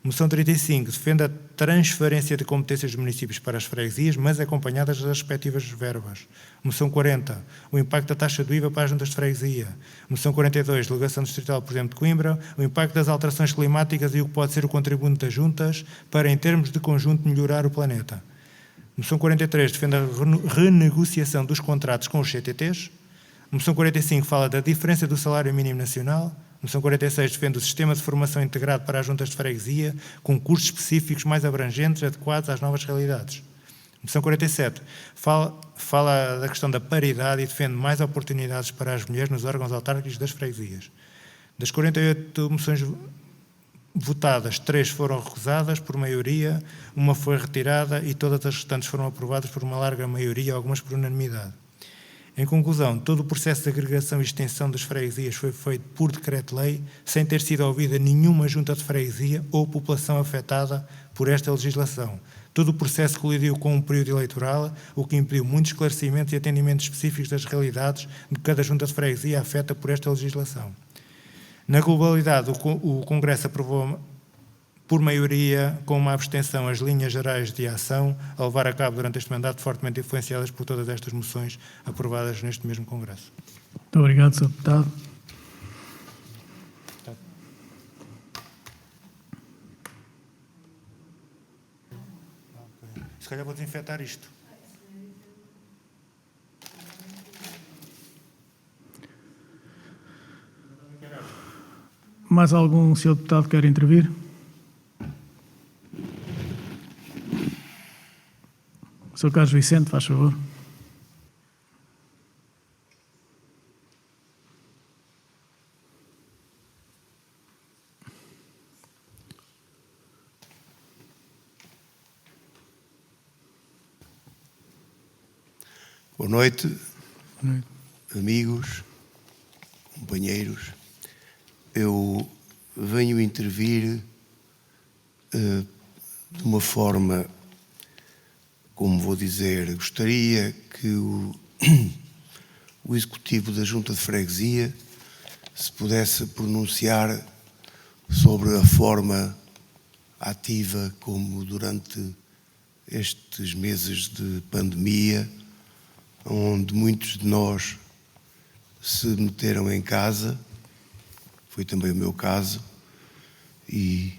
Moção 35 defende a transferência de competências dos municípios para as freguesias, mas acompanhadas das respectivas verbas. Moção 40, o impacto da taxa do IVA para as juntas de freguesia. Moção 42, delegação distrital, por exemplo, de Coimbra, o impacto das alterações climáticas e o que pode ser o contributo das juntas para, em termos de conjunto, melhorar o planeta. Moção 43 defende a renegociação dos contratos com os CTTs. Moção 45 fala da diferença do salário mínimo nacional. Moção 46 defende o sistema de formação integrado para as juntas de freguesia, com cursos específicos mais abrangentes, adequados às novas realidades. Moção 47 fala da questão da paridade e defende mais oportunidades para as mulheres nos órgãos autárquicos das freguesias. Das 48 moções votadas, 3 foram recusadas por maioria, uma foi retirada e todas as restantes foram aprovadas por uma larga maioria, algumas por unanimidade. Em conclusão, todo o processo de agregação e extensão das freguesias foi feito por decreto-lei, sem ter sido ouvida nenhuma junta de freguesia ou população afetada por esta legislação. Todo o processo colidiu com um período eleitoral, o que impediu muitos esclarecimentos e atendimentos específicos das realidades de cada junta de freguesia afeta por esta legislação. Na globalidade, o Congresso aprovou por maioria, com uma abstenção, as linhas gerais de ação a levar a cabo durante este mandato, fortemente influenciadas por todas estas moções aprovadas neste mesmo Congresso. Muito obrigado, Sr. Deputado. Se calhar vou desinfetar isto. Mais algum Sr. Deputado quer intervir? Sr. Carlos Vicente, faz favor. Boa noite, Boa noite. amigos, companheiros. Eu venho intervir de uma forma, como vou dizer, gostaria que o Executivo da Junta de Freguesia se pudesse pronunciar sobre a forma ativa como durante estes meses de pandemia, onde muitos de nós se meteram em casa, foi também o meu caso, e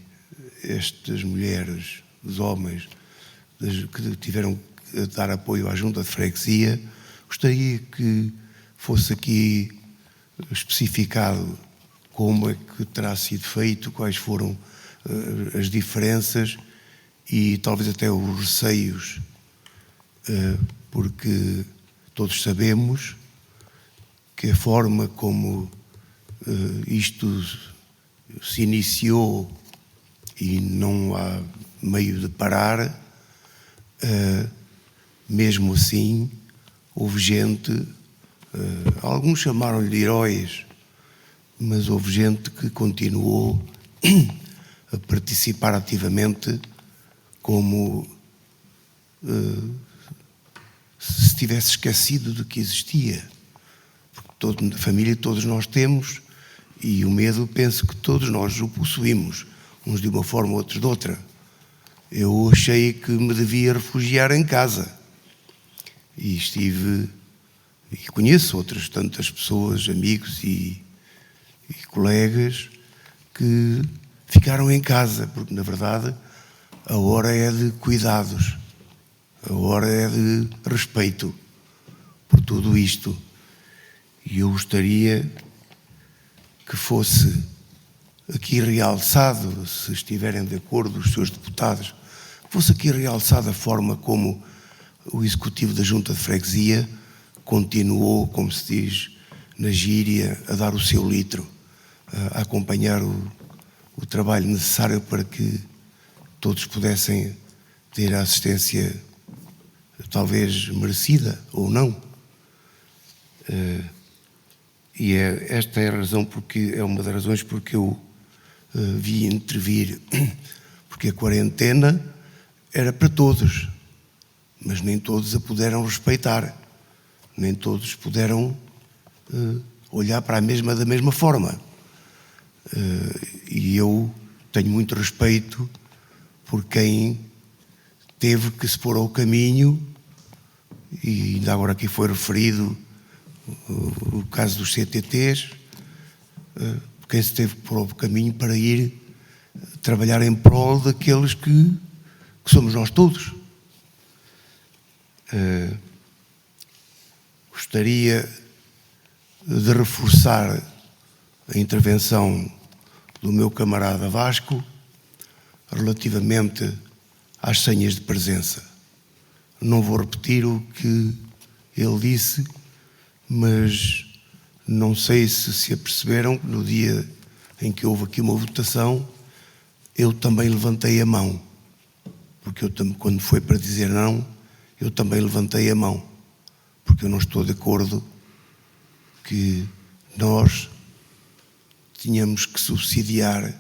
estas mulheres, os homens que tiveram que dar apoio à Junta de Freguesia, gostaria que fosse aqui especificado como é que terá sido feito, quais foram as diferenças e talvez até os receios, porque todos sabemos que a forma como isto se iniciou e não há meio de parar, mesmo assim houve gente, alguns chamaram-lhe heróis, mas houve gente que continuou a participar ativamente como se tivesse esquecido de que existia. Porque na família todos nós temos, e o medo penso que todos nós o possuímos, uns de uma forma, outros de outra. Eu achei que me devia refugiar em casa e conheço outras tantas pessoas, amigos e colegas que ficaram em casa, porque na verdade a hora é de cuidados, a hora é de respeito por tudo isto. E eu gostaria que fosse aqui realçado, se estiverem de acordo os seus deputados, fosse aqui realçada a forma como o Executivo da Junta de Freguesia continuou, como se diz na gíria, a dar o seu litro, a acompanhar o trabalho necessário para que todos pudessem ter a assistência talvez merecida ou não. E esta é a razão, porque é uma das razões porque eu vi intervir, porque a quarentena era para todos, mas nem todos a puderam respeitar, nem todos puderam olhar para da mesma forma. E eu tenho muito respeito por quem teve que se pôr ao caminho, e ainda agora aqui foi referido o caso dos CTTs, quem se teve que pôr ao caminho para ir trabalhar em prol daqueles que somos nós todos. Gostaria de reforçar a intervenção do meu camarada Vasco relativamente às senhas de presença. Não vou repetir o que ele disse, mas não sei se aperceberam que no dia em que houve aqui uma votação, eu também levantei a mão, porque quando foi para dizer não, eu também levantei a mão, porque eu não estou de acordo que nós tínhamos que subsidiar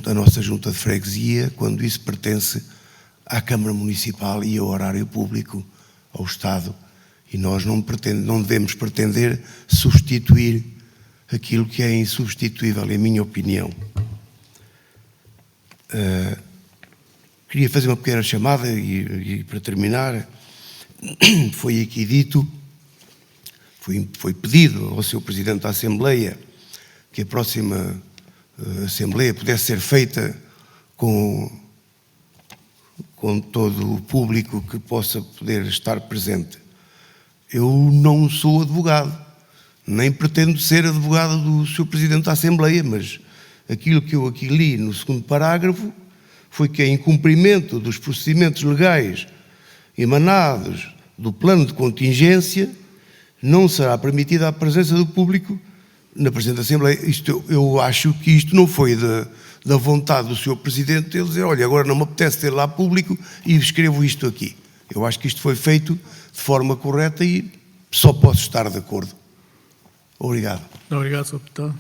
a nossa junta de freguesia quando isso pertence à Câmara Municipal e ao horário público, ao Estado, e nós não devemos pretender substituir aquilo que é insubstituível, em minha opinião. Queria fazer uma pequena chamada e para terminar, foi aqui dito, foi pedido ao Sr. Presidente da Assembleia que a próxima Assembleia pudesse ser feita com todo o público que possa poder estar presente. Eu não sou advogado, nem pretendo ser advogado do Sr. Presidente da Assembleia, mas aquilo que eu aqui li no segundo parágrafo foi que, em cumprimento dos procedimentos legais emanados do plano de contingência, não será permitida a presença do público na Presidente da Assembleia. Eu acho que isto não foi da vontade do Sr. Presidente, ele dizer, olha, agora não me apetece ter lá público e escrevo isto aqui. Eu acho que isto foi feito de forma correta e só posso estar de acordo. Obrigado. Obrigado, Sr. Deputado.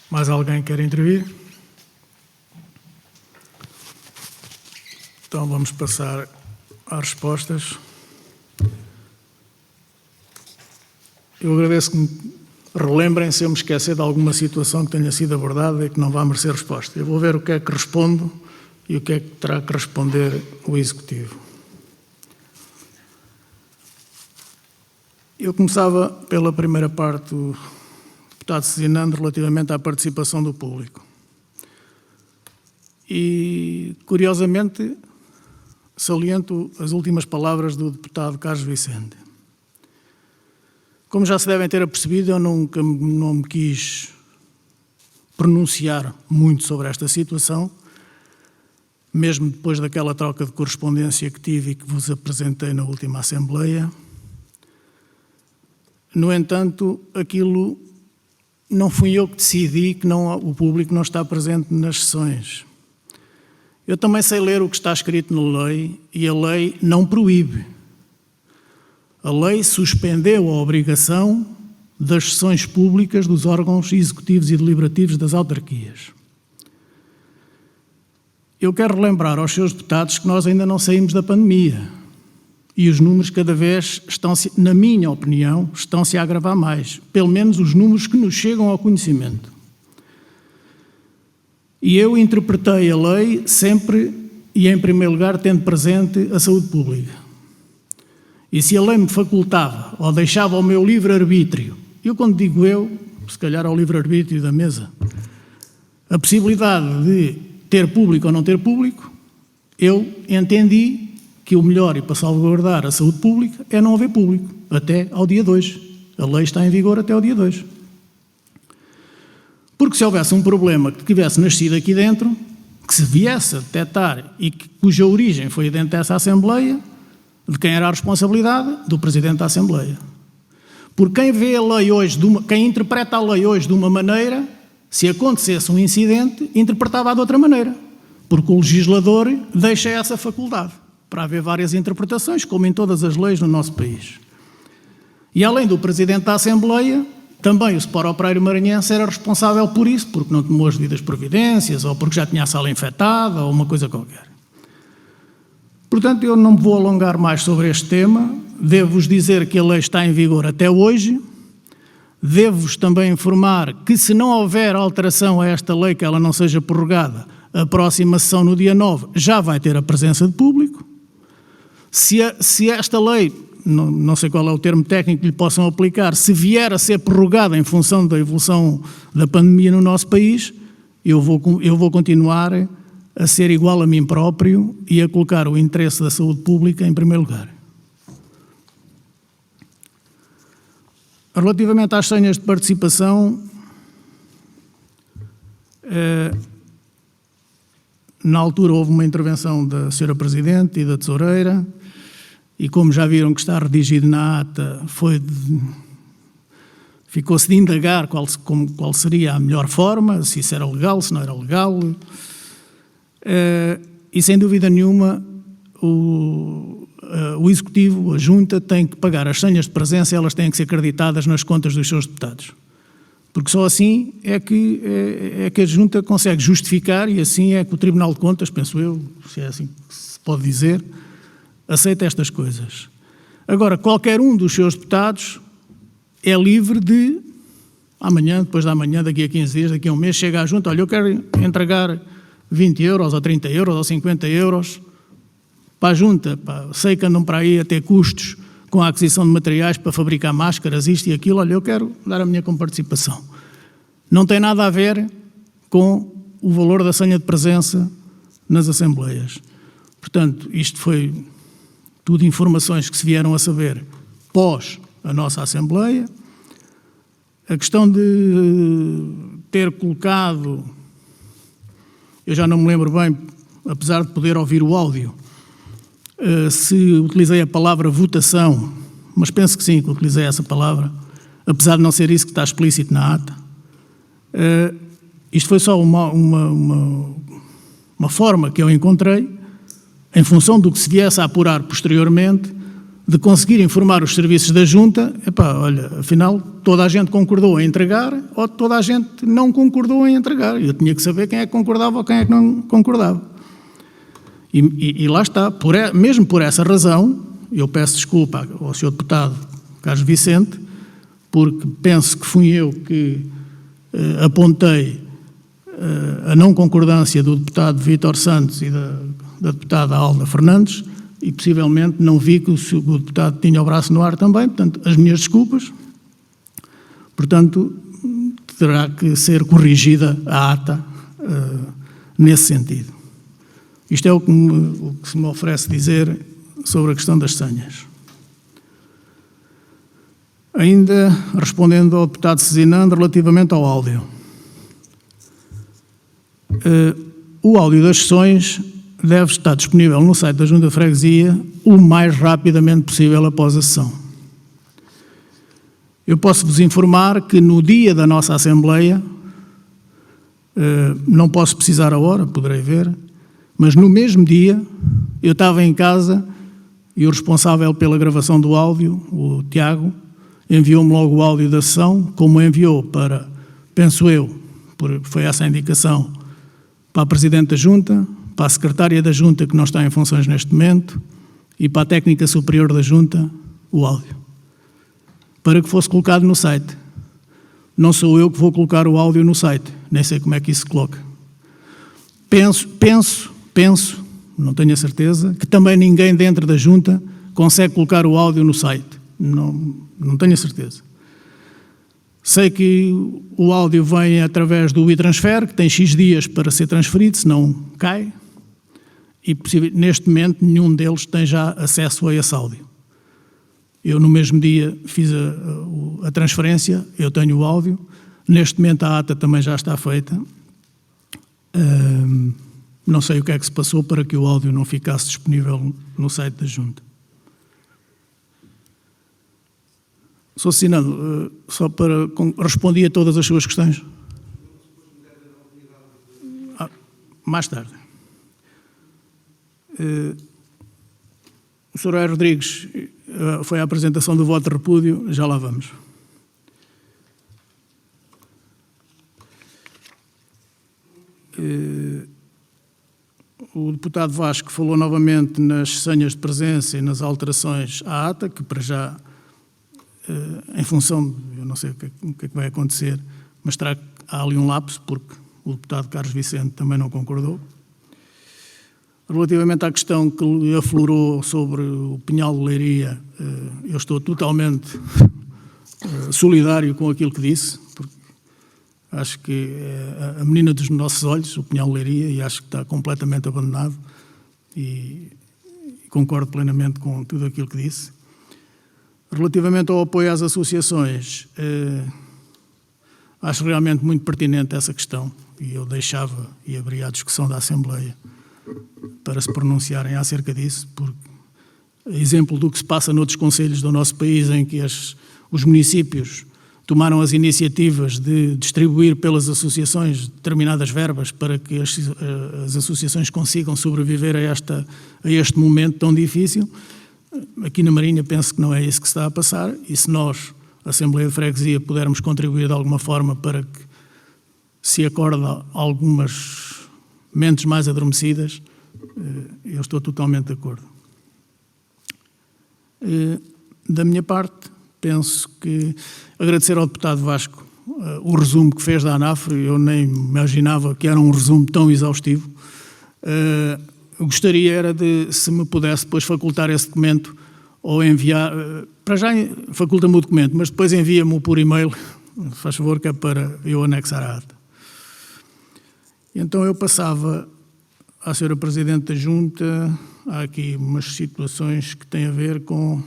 Mais alguém quer intervir? Então vamos passar às respostas. Eu agradeço que me relembrem se eu me esquecer de alguma situação que tenha sido abordada e que não vá merecer resposta. Eu vou ver o que é que respondo e o que é que terá que responder o Executivo. Eu começava pela primeira parte do deputado Cezinando relativamente à participação do público. E, curiosamente, saliento as últimas palavras do deputado Carlos Vicente. Como já se devem ter apercebido, eu não me quis pronunciar muito sobre esta situação, mesmo depois daquela troca de correspondência que tive e que vos apresentei na última Assembleia. No entanto, aquilo não fui eu que decidi que o público não está presente nas sessões. Eu também sei ler o que está escrito na lei e a lei não proíbe. A lei suspendeu a obrigação das sessões públicas dos órgãos executivos e deliberativos das autarquias. Eu quero relembrar aos seus deputados que nós ainda não saímos da pandemia e os números cada vez estão-se, na minha opinião, estão-se a agravar mais, pelo menos os números que nos chegam ao conhecimento. E eu interpretei a lei sempre e, em primeiro lugar, tendo presente a saúde pública. E se a lei me facultava ou deixava ao meu livre-arbítrio, eu quando digo eu, se calhar ao livre-arbítrio da mesa, a possibilidade de ter público ou não ter público, eu entendi que o melhor e para salvaguardar a saúde pública é não haver público, até ao dia 2. A lei está em vigor até ao dia 2. Porque se houvesse um problema que tivesse nascido aqui dentro, que se viesse a detectar e cuja origem foi dentro dessa Assembleia, de quem era a responsabilidade? Do Presidente da Assembleia. Porque quem vê a lei hoje, quem interpreta a lei hoje de uma maneira, se acontecesse um incidente, interpretava-a de outra maneira. Porque o legislador deixa essa faculdade para haver várias interpretações, como em todas as leis no nosso país. E além do Presidente da Assembleia, também o Sport Operário Maranhense era responsável por isso, porque não tomou as devidas providências, ou porque já tinha a sala infectada, ou uma coisa qualquer. Portanto, eu não me vou alongar mais sobre este tema. Devo-vos dizer que a lei está em vigor até hoje. Devo-vos também informar que, se não houver alteração a esta lei, que ela não seja prorrogada, a próxima sessão, no dia 9, já vai ter a presença de público. Se esta lei, não sei qual é o termo técnico que lhe possam aplicar, se vier a ser prorrogada em função da evolução da pandemia no nosso país, eu vou continuar a ser igual a mim próprio e a colocar o interesse da saúde pública em primeiro lugar. Relativamente às senhas de participação, na altura houve uma intervenção da Sra. Presidente e da Tesoureira, e como já viram que está redigido na ata, ficou-se de indagar qual seria a melhor forma, se isso era legal, se não era legal, e sem dúvida nenhuma o Executivo, a Junta, tem que pagar as senhas de presença e elas têm que ser acreditadas nas contas dos seus deputados. Porque só assim é que a Junta consegue justificar, e assim é que o Tribunal de Contas, penso eu, se é assim que se pode dizer, aceita estas coisas. Agora, qualquer um dos seus deputados é livre de, amanhã, depois da manhã, daqui a 15 dias, daqui a um mês, chega à Junta, olha, eu quero entregar 20 euros, ou 30 euros, ou 50 euros para a Junta. Sei que andam para aí a ter custos com a aquisição de materiais para fabricar máscaras, isto e aquilo, olha, eu quero dar a minha comparticipação. Não tem nada a ver com o valor da senha de presença nas assembleias. Portanto, isto foi tudo informações que se vieram a saber pós a nossa Assembleia. A questão de ter colocado, eu já não me lembro bem, apesar de poder ouvir o áudio, se utilizei a palavra votação, mas penso que sim, que utilizei essa palavra, apesar de não ser isso que está explícito na ata. Isto foi só uma forma que eu encontrei, em função do que se viesse a apurar posteriormente, de conseguir informar os serviços da Junta, olha, afinal, toda a gente concordou em entregar ou toda a gente não concordou em entregar. Eu tinha que saber quem é que concordava ou quem é que não concordava. E lá está, mesmo por essa razão, eu peço desculpa ao Sr. Deputado Carlos Vicente, porque penso que fui eu que apontei a não concordância do deputado Vítor Santos e da deputada Alda Fernandes, e possivelmente não vi que o deputado tinha o braço no ar também, portanto, as minhas desculpas. Portanto, terá que ser corrigida a ata nesse sentido. Isto é o que se me oferece dizer sobre a questão das senhas. Ainda respondendo ao deputado Cezinando relativamente ao áudio. O áudio das sessões deve estar disponível no site da Junta de Freguesia o mais rapidamente possível após a sessão. Eu posso-vos informar que no dia da nossa Assembleia, não posso precisar a hora, poderei ver, mas no mesmo dia eu estava em casa e o responsável pela gravação do áudio, o Tiago, enviou-me logo o áudio da sessão, como enviou para, penso eu, foi essa a indicação, para a Presidente da Junta, para a Secretária da Junta, que não está em funções neste momento, e para a Técnica Superior da Junta, o áudio, para que fosse colocado no site. Não sou eu que vou colocar o áudio no site, nem sei como é que isso se coloca. Penso, não tenho a certeza, que também ninguém dentro da Junta consegue colocar o áudio no site. Não tenho a certeza. Sei que o áudio vem através do e-transfer, que tem X dias para ser transferido, senão cai, e neste momento nenhum deles tem já acesso a esse áudio. Eu no mesmo dia fiz a transferência, eu tenho o áudio, neste momento a ata também já está feita. Não sei o que é que se passou para que o áudio não ficasse disponível no site da Junta. Sr. Cezinando, só para responder a todas as suas questões. Mais tarde. O Sr. Air Rodrigues foi a apresentação do voto de repúdio, já lá vamos. O deputado Vasco falou novamente nas senhas de presença e nas alterações à ata, que para já em função, eu não sei o que é que vai acontecer, mas há ali um lapso, porque o deputado Carlos Vicente também não concordou. Relativamente à questão que aflorou sobre o Pinhal de Leiria, eu estou totalmente solidário com aquilo que disse, porque acho que é a menina dos nossos olhos, o Pinhal de Leiria, e acho que está completamente abandonado, e concordo plenamente com tudo aquilo que disse. Relativamente ao apoio às associações, acho realmente muito pertinente essa questão, e eu deixava e abria a discussão da Assembleia para se pronunciarem acerca disso, porque exemplo do que se passa noutros concelhos do nosso país, em que os municípios tomaram as iniciativas de distribuir pelas associações determinadas verbas para que as associações consigam sobreviver a este momento tão difícil. Aqui na Marinha penso que não é isso que se está a passar, e se nós, a Assembleia de Freguesia, pudermos contribuir de alguma forma para que se acorde algumas mentes mais adormecidas, eu estou totalmente de acordo. Da minha parte, penso que agradecer ao deputado Vasco o resumo que fez da ANAFRE. Eu nem imaginava que era um resumo tão exaustivo. Gostaria era de, se me pudesse depois facultar esse documento ou enviar, para já faculta-me o documento, mas depois envia-me por e-mail, faz favor, que é para eu anexar a ata. Então eu passava à Sra. Presidente da Junta. Há aqui umas situações que têm a ver com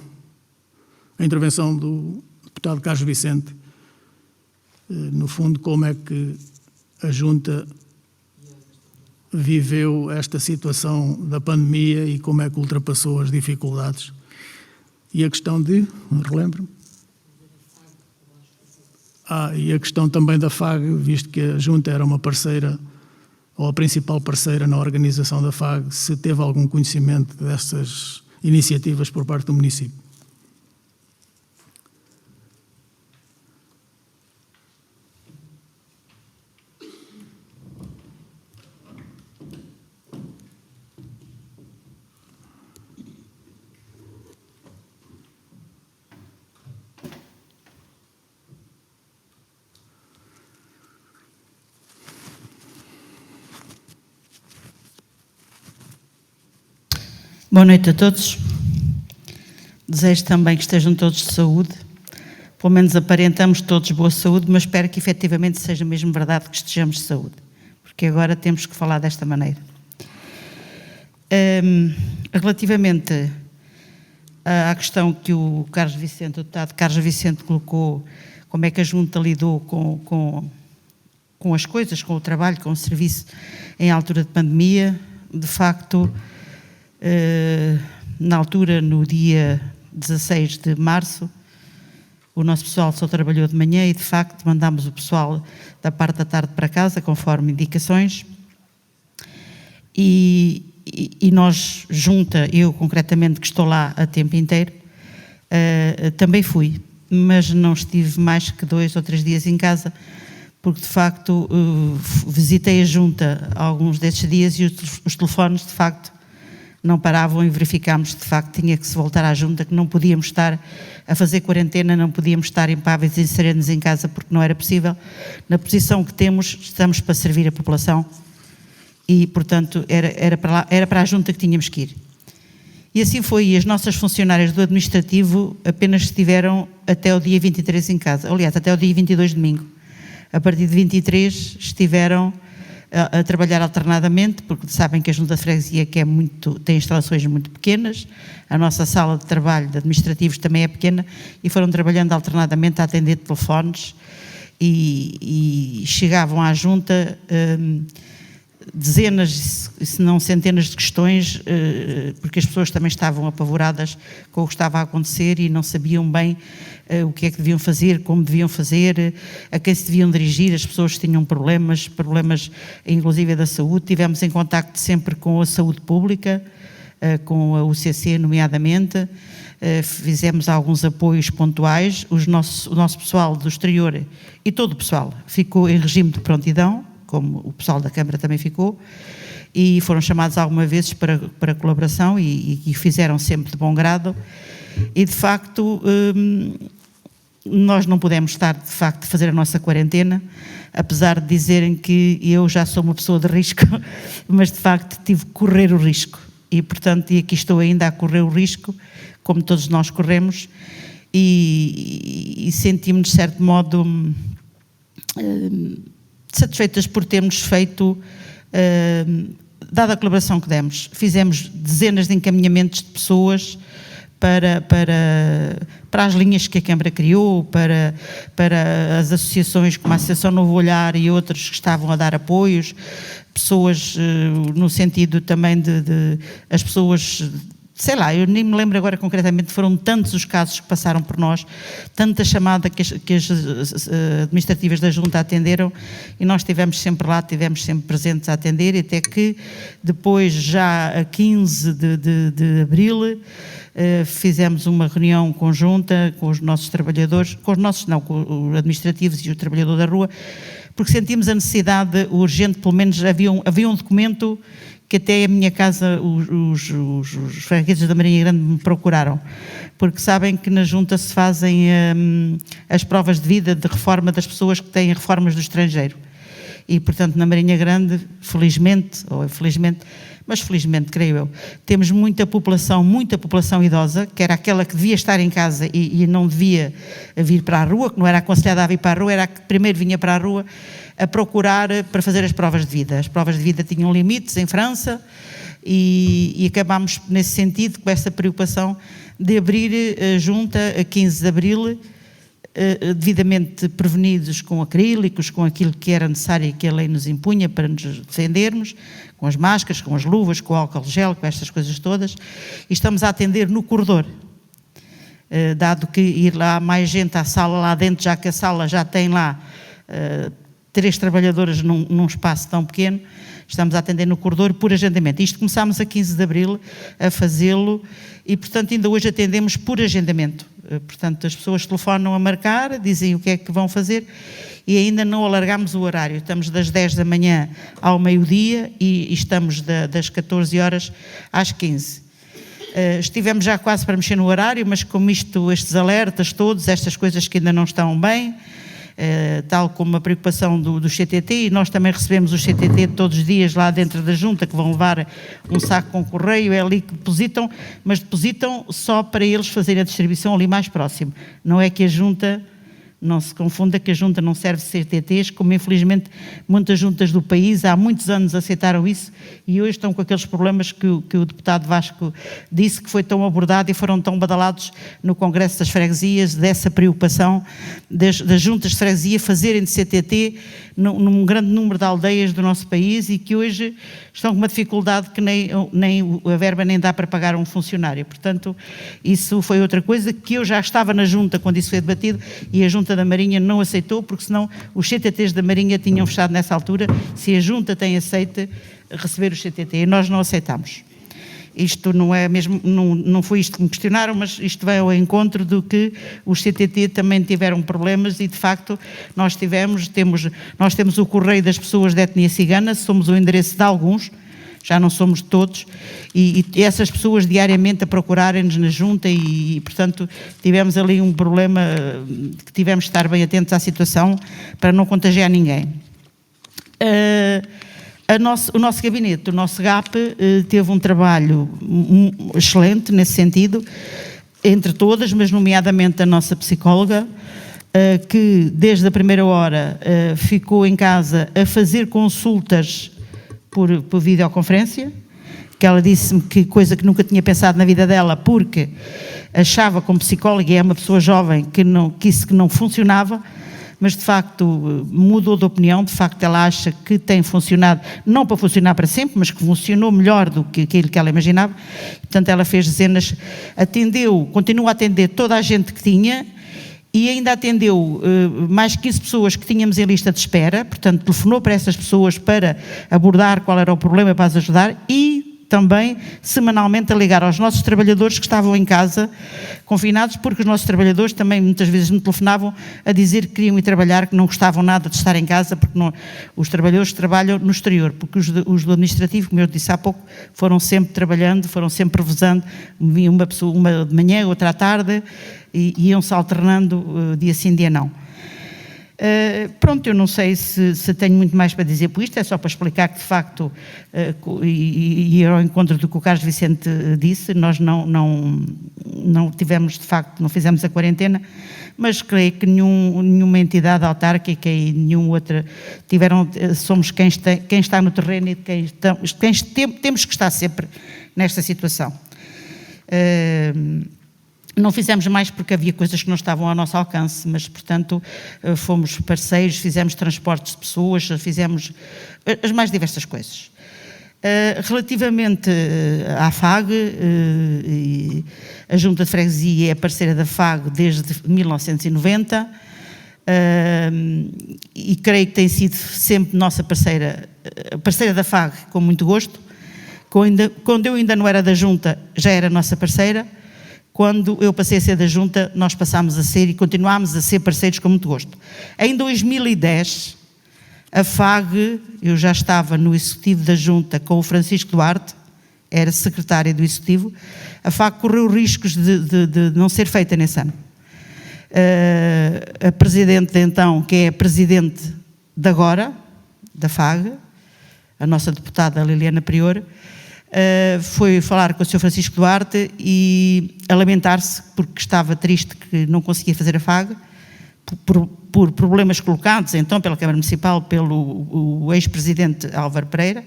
a intervenção do deputado Carlos Vicente. No fundo, como é que a Junta viveu esta situação da pandemia e como é que ultrapassou as dificuldades. E a questão relembro-me? E a questão também da FAG, visto que a Junta era uma parceira, ou a principal parceira na organização da FAG, se teve algum conhecimento destas iniciativas por parte do município. Boa noite a todos. Desejo também que estejam todos de saúde. Pelo menos aparentamos todos boa saúde, mas espero que efetivamente seja mesmo verdade que estejamos de saúde, porque agora temos que falar desta maneira. Relativamente à questão que o deputado Carlos Vicente colocou, como é que a Junta lidou com as coisas, com o trabalho, com o serviço em altura de pandemia, de facto, na altura, no dia 16 de março, o nosso pessoal só trabalhou de manhã e, de facto, mandámos o pessoal da parte da tarde para casa, conforme indicações. E nós, Junta, eu concretamente, que estou lá a tempo inteiro, também fui, mas não estive mais que 2 ou 3 dias em casa, porque, de facto, visitei a Junta alguns desses dias e os telefones, de facto, não paravam, e verificámos que, de facto, tinha que se voltar à Junta, que não podíamos estar a fazer quarentena, não podíamos estar impávidos e serenos em casa, porque não era possível. Na posição que temos, estamos para servir a população e, portanto, era para a Junta que tínhamos que ir. E assim foi, e as nossas funcionárias do administrativo apenas estiveram até o dia 23 em casa, aliás, até o dia 22 domingo. A partir de 23 estiveram a trabalhar alternadamente, porque sabem que a Junta de Freguesia tem instalações muito pequenas, a nossa sala de trabalho de administrativos também é pequena, e foram trabalhando alternadamente a atender telefones e chegavam à Junta dezenas, se não centenas de questões, porque as pessoas também estavam apavoradas com o que estava a acontecer e não sabiam bem o que é que deviam fazer, como deviam fazer, a quem se deviam dirigir. As pessoas tinham problemas inclusive da saúde. Tivemos em contacto sempre com a saúde pública, com a UCC nomeadamente, fizemos alguns apoios pontuais. O nosso pessoal do exterior e todo o pessoal ficou em regime de prontidão, como o pessoal da Câmara também ficou, e foram chamados algumas vezes para colaboração e fizeram sempre de bom grado. E, de facto, nós não pudemos estar, de facto, a fazer a nossa quarentena, apesar de dizerem que eu já sou uma pessoa de risco, mas de facto tive que correr o risco. E, portanto, aqui estou ainda a correr o risco, como todos nós corremos, e senti-me, de certo modo, satisfeitas por termos feito, dada a colaboração que demos. Fizemos dezenas de encaminhamentos de pessoas para as linhas que a Câmara criou, para as associações como a Associação Novo Olhar e outras que estavam a dar apoios, pessoas no sentido também de as pessoas, sei lá, eu nem me lembro agora concretamente, foram tantos os casos que passaram por nós, tanta chamada que as administrativas da Junta atenderam, e nós estivemos sempre lá, estivemos sempre presentes a atender, até que depois, já a 15 de abril, fizemos uma reunião conjunta com os nossos trabalhadores, com os administrativos e o trabalhador da rua, porque sentimos a necessidade urgente, pelo menos havia um documento que até a minha casa os fregueses da Marinha Grande me procuraram, porque sabem que na Junta se fazem as provas de vida de reforma das pessoas que têm reformas do estrangeiro. E, portanto, na Marinha Grande, felizmente, ou infelizmente, mas felizmente, creio eu, temos muita população idosa, que era aquela que devia estar em casa e não devia vir para a rua, que não era aconselhada a vir para a rua, era a que primeiro vinha para a rua a procurar para fazer as provas de vida. As provas de vida tinham limites em França e acabámos, nesse sentido, com essa preocupação de abrir a Junta a 15 de abril, devidamente prevenidos com acrílicos, com aquilo que era necessário e que a lei nos impunha para nos defendermos, com as máscaras, com as luvas, com o álcool gel, com estas coisas todas, e estamos a atender no corredor, dado que ir lá mais gente à sala lá dentro, já que a sala já tem lá 3 trabalhadoras num espaço tão pequeno, estamos a atender no corredor por agendamento. Isto começámos a 15 de abril a fazê-lo e, portanto, ainda hoje atendemos por agendamento. Portanto, as pessoas telefonam a marcar, dizem o que é que vão fazer e ainda não alargámos o horário. Estamos das 10 da manhã ao meio-dia e estamos das 14 horas às 15. Estivemos já quase para mexer no horário, mas como estes alertas todos, estas coisas que ainda não estão bem, tal como a preocupação do CTT, e nós também recebemos o CTT todos os dias lá dentro da Junta, que vão levar um saco com correio, é ali que depositam, mas depositam só para eles fazerem a distribuição ali mais próximo. Não é que a Junta, não se confunda que a Junta não serve CTTs, como infelizmente muitas juntas do país há muitos anos aceitaram isso e hoje estão com aqueles problemas que o deputado Vasco disse, que foi tão abordado e foram tão badalados no Congresso das Freguesias, dessa preocupação das juntas de freguesia fazerem de CTT num grande número de aldeias do nosso país e que hoje estão com uma dificuldade que nem a verba nem dá para pagar um funcionário. Portanto, isso foi outra coisa que eu já estava na Junta quando isso foi debatido e a Junta da Marinha não aceitou, porque senão os CTTs da Marinha tinham fechado nessa altura, se a Junta tem aceite receber o CTT, e nós não aceitámos. Isto não é mesmo, não foi isto que me questionaram, mas isto veio ao encontro do que os CTT também tiveram problemas e, de facto, nós temos o correio das pessoas de etnia cigana, somos o endereço de alguns, já não somos de todos, e essas pessoas diariamente a procurarem-nos na Junta e, portanto, tivemos ali um problema que tivemos de estar bem atentos à situação para não contagiar ninguém. O nosso gabinete, o nosso GAP, teve um trabalho excelente nesse sentido, entre todas, mas nomeadamente a nossa psicóloga, que desde a primeira hora ficou em casa a fazer consultas por videoconferência, que ela disse-me que coisa que nunca tinha pensado na vida dela, porque achava como psicóloga, e é uma pessoa jovem, que isso que não funcionava, mas de facto mudou de opinião, de facto ela acha que tem funcionado, não para funcionar para sempre, mas que funcionou melhor do que aquilo que ela imaginava. Portanto, ela fez dezenas, continua a atender toda a gente que tinha e ainda atendeu mais 15 pessoas que tínhamos em lista de espera, portanto telefonou para essas pessoas para abordar qual era o problema para as ajudar e também semanalmente a ligar aos nossos trabalhadores que estavam em casa, confinados, porque os nossos trabalhadores também muitas vezes me telefonavam a dizer que queriam ir trabalhar, que não gostavam nada de estar em casa, porque os trabalhadores trabalham no exterior, porque os do administrativo, como eu disse há pouco, foram sempre trabalhando, foram sempre revezando, uma de manhã, outra à tarde, e iam-se alternando dia sim, dia não. Pronto, eu não sei se tenho muito mais para dizer por isto, é só para explicar que de facto, e ao encontro do que o Carlos Vicente disse, nós não tivemos de facto, não fizemos a quarentena, mas creio que nenhuma entidade autárquica e nenhuma outra somos quem está no terreno e temos que estar sempre nesta situação. Não fizemos mais porque havia coisas que não estavam ao nosso alcance, mas, portanto, fomos parceiros, fizemos transportes de pessoas, fizemos as mais diversas coisas. Relativamente à FAG, a Junta de Freguesia é parceira da FAG desde 1990 e creio que tem sido sempre nossa parceira da FAG com muito gosto. Quando eu ainda não era da Junta, já era nossa parceira. Quando eu passei a ser da Junta, nós passámos a ser e continuámos a ser parceiros com muito gosto. Em 2010, a FAG, eu já estava no Executivo da Junta com o Francisco Duarte, era secretário do Executivo, a FAG correu riscos de não ser feita nesse ano. A Presidente de então, que é a Presidente de agora, da FAG, a nossa deputada Liliana Prior, foi falar com o Sr. Francisco Duarte e a lamentar-se porque estava triste que não conseguia fazer a FAG por problemas colocados então pela Câmara Municipal, pelo ex-presidente Álvaro Pereira.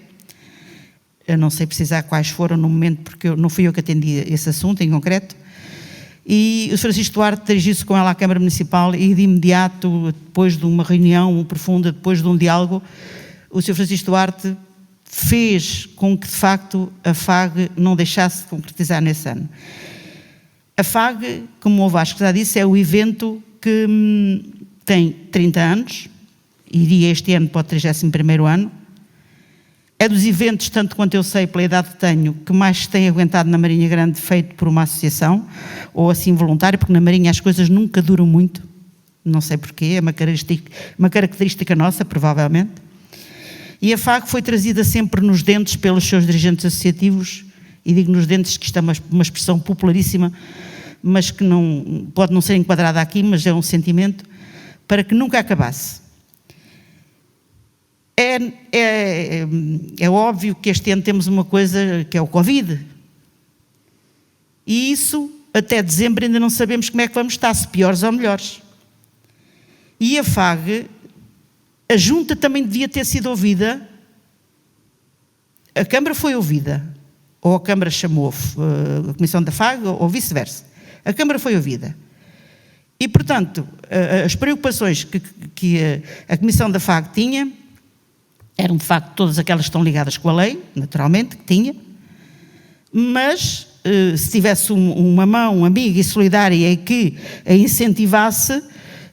Eu não sei precisar quais foram no momento, porque não fui eu que atendi esse assunto em concreto. E o Sr. Francisco Duarte dirigiu-se com ela à Câmara Municipal e de imediato, depois de uma reunião profunda, depois de um diálogo, o Sr. Francisco Duarte fez com que, de facto, a FAG não deixasse de concretizar nesse ano. A FAG, como o Vasco já disse, é o evento que tem 30 anos, iria este ano para o 31º ano, é dos eventos, tanto quanto eu sei, pela idade que tenho, que mais tem aguentado na Marinha Grande, feito por uma associação, ou assim voluntário, porque na Marinha as coisas nunca duram muito, não sei porquê, é uma característica nossa, provavelmente. E a FAG foi trazida sempre nos dentes pelos seus dirigentes associativos, e digo nos dentes que isto é uma expressão popularíssima, mas que não, pode não ser enquadrada aqui, mas é um sentimento, para que nunca acabasse. É óbvio que este ano temos uma coisa que é o Covid. E isso, até dezembro, ainda não sabemos como é que vamos estar, se piores ou melhores. E a FAG, a Junta também devia ter sido ouvida. A Câmara foi ouvida, ou a Câmara chamou a Comissão da FAG, ou vice-versa. A Câmara foi ouvida. E, portanto, as preocupações que a Comissão da FAG tinha eram, de facto, todas aquelas que estão ligadas com a lei, naturalmente, que tinha, mas se tivesse uma mão amiga e solidária e que a incentivasse,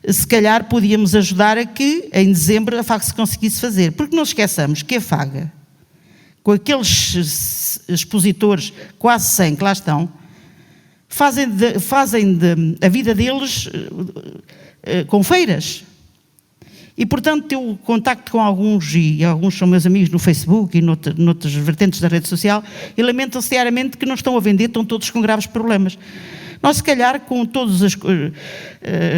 se calhar podíamos ajudar a que, em dezembro, a FAG se conseguisse fazer. Porque não esqueçamos que a FAG, com aqueles expositores, quase 100 que lá estão, fazem a vida deles com feiras. E, portanto, eu contacto com alguns, e alguns são meus amigos no Facebook e noutras vertentes da rede social, e lamentam-se diariamente que não estão a vender, estão todos com graves problemas. Nós, se calhar, com todas as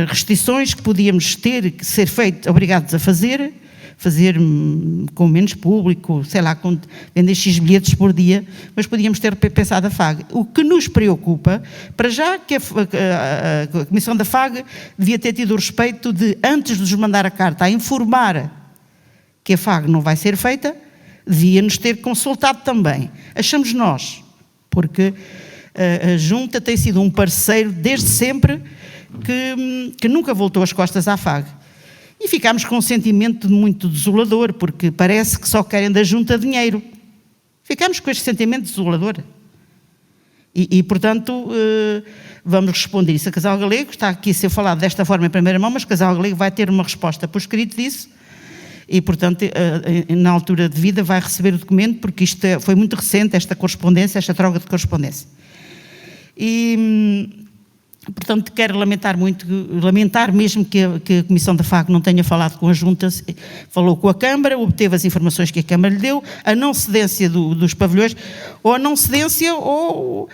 restrições que podíamos ter, que ser feito, obrigados a fazer com menos público, sei lá, vender X bilhetes por dia, mas podíamos ter pensado a FAG. O que nos preocupa, para já, que a Comissão da FAG devia ter tido o respeito de, antes de nos mandar a carta a informar que a FAG não vai ser feita, devia-nos ter consultado também. Achamos nós, porque a Junta tem sido um parceiro desde sempre que nunca voltou as costas à FAG. E ficámos com um sentimento muito desolador, porque parece que só querem da Junta dinheiro. Ficámos com este sentimento desolador. E portanto, vamos responder isso a Casal Galego. Está aqui a ser falado desta forma em primeira mão, mas Casal Galego vai ter uma resposta por escrito disso. e, portanto, na altura devida vai receber o documento, porque isto foi muito recente, esta correspondência, esta troca de correspondência. E, portanto, quero lamentar mesmo que a Comissão da FAG não tenha falado com a Junta, falou com a Câmara, obteve as informações que a Câmara lhe deu, a não cedência dos pavilhões, ou a não cedência, ou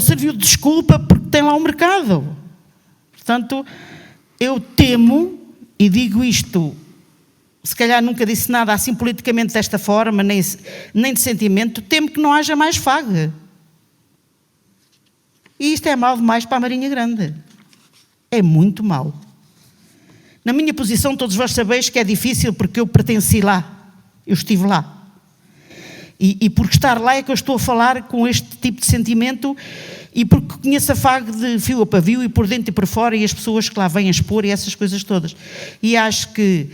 serviu de desculpa porque tem lá um mercado. Portanto, eu temo, e digo isto, se calhar nunca disse nada assim politicamente desta forma, nem de sentimento, temo que não haja mais FAG. E isto é mau demais para a Marinha Grande. É muito mau. Na minha posição, todos vós sabeis que é difícil porque eu pertenci lá. Eu estive lá. E por estar lá é que eu estou a falar com este tipo de sentimento e porque conheço a FAG de fio a pavio e por dentro e por fora e as pessoas que lá vêm expor e essas coisas todas. E acho que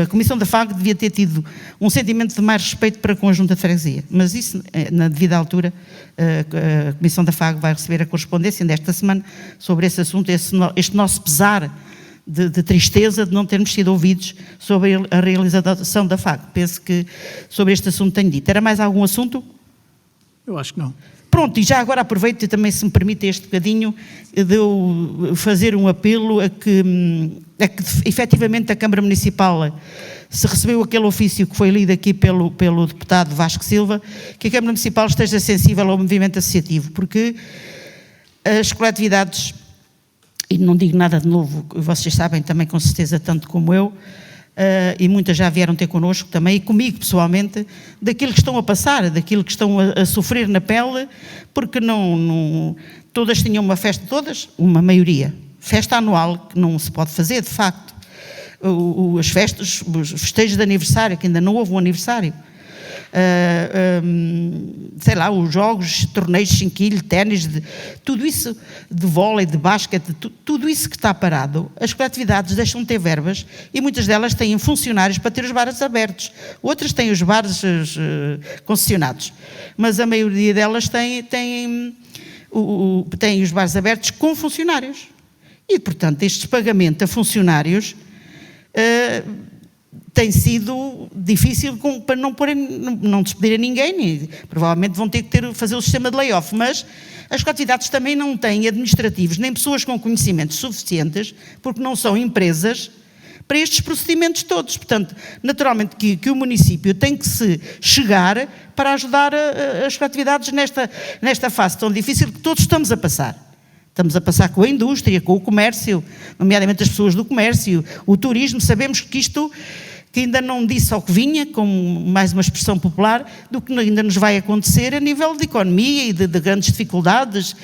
a Comissão da FAG devia ter tido um sentimento de mais respeito para com a Junta de Freguesia. Mas isso, na devida altura, a Comissão da FAG vai receber a correspondência desta semana sobre esse assunto, este nosso pesar de tristeza de não termos sido ouvidos sobre a realização da FAG. Penso que sobre este assunto tenho dito. Era mais algum assunto? Eu acho que não. Pronto, e já agora aproveito e também, se me permite este bocadinho, de eu fazer um apelo a que efetivamente a Câmara Municipal, se recebeu aquele ofício que foi lido aqui pelo deputado Vasco Silva, que a Câmara Municipal esteja sensível ao movimento associativo, porque as coletividades, e não digo nada de novo, vocês sabem também com certeza tanto como eu, e muitas já vieram ter connosco também, e comigo pessoalmente, daquilo que estão a passar, daquilo que estão a sofrer na pele, porque não todas tinham uma festa, uma maioria, festa anual, que não se pode fazer, de facto. As festas, os festejos de aniversário, que ainda não houve um aniversário. Sei lá, os jogos, torneios de chinquilho, ténis, tudo isso, de vôlei, de basquete, tudo isso que está parado, as coletividades deixam de ter verbas e muitas delas têm funcionários para ter os bares abertos, outras têm os bares concessionados, mas a maioria delas tem os bares abertos com funcionários e, portanto, este pagamento a funcionários tem sido difícil para não despedir a ninguém, provavelmente vão ter que fazer o sistema de layoff, mas as coletividades também não têm administrativos, nem pessoas com conhecimentos suficientes, porque não são empresas, para estes procedimentos todos. Portanto, naturalmente que o município tem que se chegar para ajudar as coletividades nesta fase tão difícil que todos estamos a passar. Estamos a passar com a indústria, com o comércio, nomeadamente as pessoas do comércio, o turismo, sabemos que isto, que ainda não disse ao que vinha, com mais uma expressão popular, do que ainda nos vai acontecer a nível de economia e de grandes dificuldades,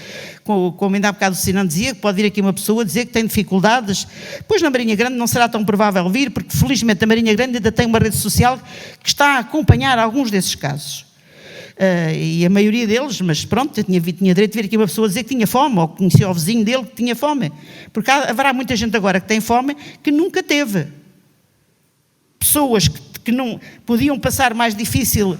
como ainda há bocado o Sinão dizia, que pode vir aqui uma pessoa dizer que tem dificuldades, pois na Marinha Grande não será tão provável vir, porque felizmente a Marinha Grande ainda tem uma rede social que está a acompanhar alguns desses casos. E a maioria deles, mas pronto, eu tinha direito de ver aqui uma pessoa dizer que tinha fome, ou que conhecia o vizinho dele que tinha fome, porque haverá muita gente agora que tem fome que nunca teve. Pessoas que não podiam passar mais difícil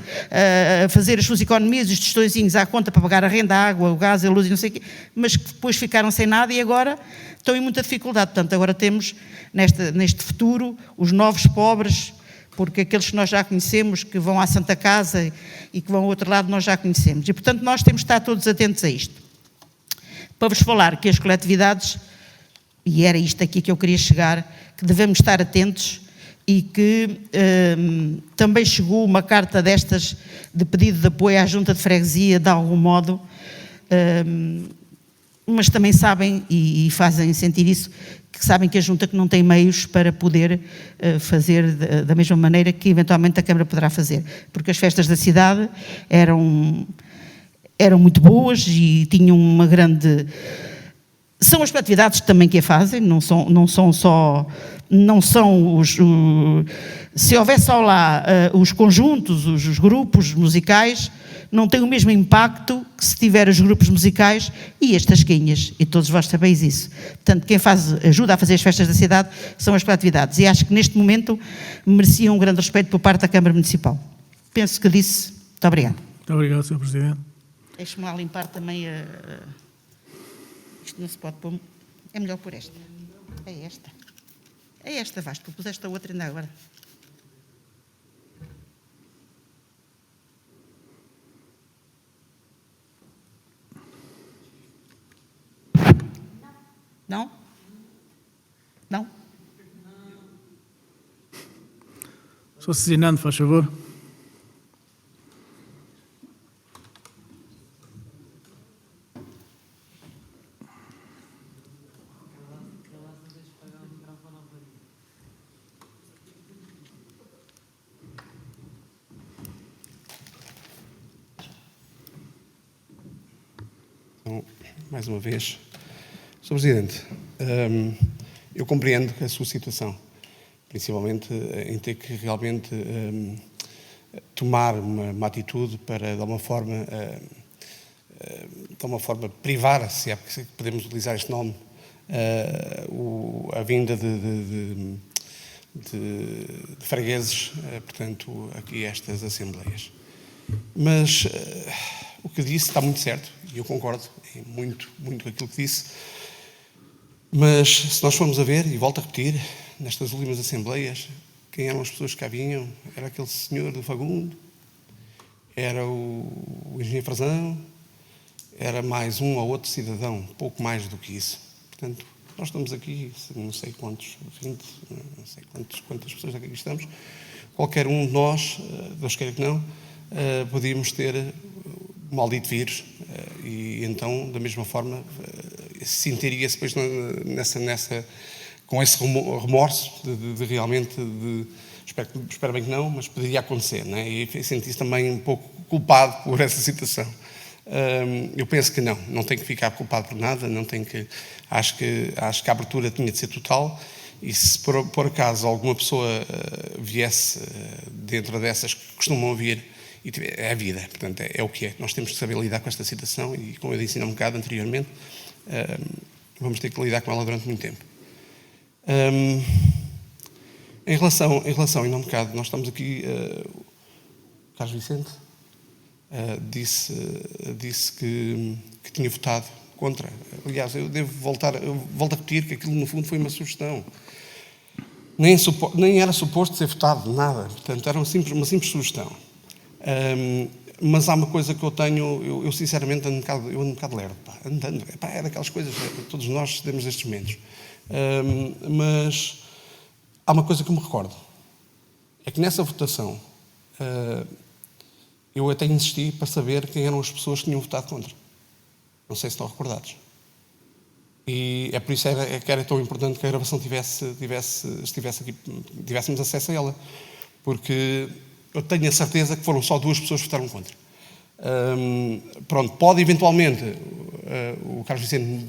a fazer as suas economias, os tostõezinhos à conta para pagar a renda, a água, o gás, a luz e não sei o quê, mas que depois ficaram sem nada e agora estão em muita dificuldade. Portanto, agora temos neste futuro os novos pobres, porque aqueles que nós já conhecemos, que vão à Santa Casa e que vão ao outro lado, nós já conhecemos. E, portanto, nós temos de estar todos atentos a isto. Para vos falar que as coletividades, e era isto aqui que eu queria chegar, que devemos estar atentos e que também chegou uma carta destas de pedido de apoio à Junta de Freguesia, de algum modo, mas também sabem e fazem sentir isso, que sabem que a Junta que não tem meios para poder fazer da mesma maneira que eventualmente a Câmara poderá fazer, porque as festas da cidade eram muito boas e tinham uma grande... São as coletividades também que a fazem, não são só... Não são os... Se houvesse só lá os conjuntos, os grupos musicais, não tem o mesmo impacto que se tiver os grupos musicais e as tasquinhas, e todos vós sabeis isso. Portanto, quem ajuda a fazer as festas da cidade são as coletividades, e acho que neste momento mereciam um grande respeito por parte da Câmara Municipal. Penso que disse. Muito obrigado. Muito obrigado, Sr. Presidente. Deixe-me lá limpar também isto não se pode pôr... É melhor por esta. É esta. É esta, Vasco, tu puseste a outra ainda agora. Não? Não? Sr. Cezinando, faz favor. Então, mais uma vez, Sr. Presidente, eu compreendo a sua situação, principalmente em ter que realmente tomar uma atitude para, de alguma forma, privar, se é que podemos utilizar este nome, a vinda de fregueses, portanto, aqui a estas assembleias. Mas o que disse está muito certo, e eu concordo em muito com aquilo que disse, mas se nós formos a ver, e volto a repetir, nestas últimas assembleias, quem eram as pessoas que cá vinham? Era aquele senhor do Fagundo, era o engenheiro Frazão, era mais um ou outro cidadão, pouco mais do que isso. Portanto, nós estamos aqui, não sei quantos, 20, não sei quantas pessoas aqui estamos, qualquer um de nós, Deus queira que não, podíamos ter o maldito vírus, e então, da mesma forma, sentiria-se depois com esse remorso de realmente, espero bem que não, mas poderia acontecer, não é? E senti-se também um pouco culpado por essa situação. Eu penso que não tem que ficar culpado por nada, não tem que, acho que a abertura tinha de ser total, e se por acaso alguma pessoa viesse dentro dessas que costumam vir, é a vida, portanto é o que é. Nós temos que saber lidar com esta situação e, como eu disse ainda um bocado anteriormente, vamos ter que lidar com ela durante muito tempo. Em relação ainda um bocado, nós estamos aqui, o Carlos Vicente disse que tinha votado contra. Aliás, eu volto a repetir que aquilo no fundo foi uma sugestão. Nem era suposto ser votado nada, portanto era uma simples sugestão. Mas há uma coisa que eu tenho, eu sinceramente ando um bocado lerdo, é daquelas coisas, todos nós temos estes momentos. Mas há uma coisa que me recordo, é que nessa votação eu até insisti para saber quem eram as pessoas que tinham votado contra. Não sei se estão recordados. E é por isso que era tão importante que a gravação estivesse aqui, tivéssemos acesso a ela, porque eu tenho a certeza que foram só 2 pessoas que votaram contra. Pronto, pode eventualmente o Carlos Vicente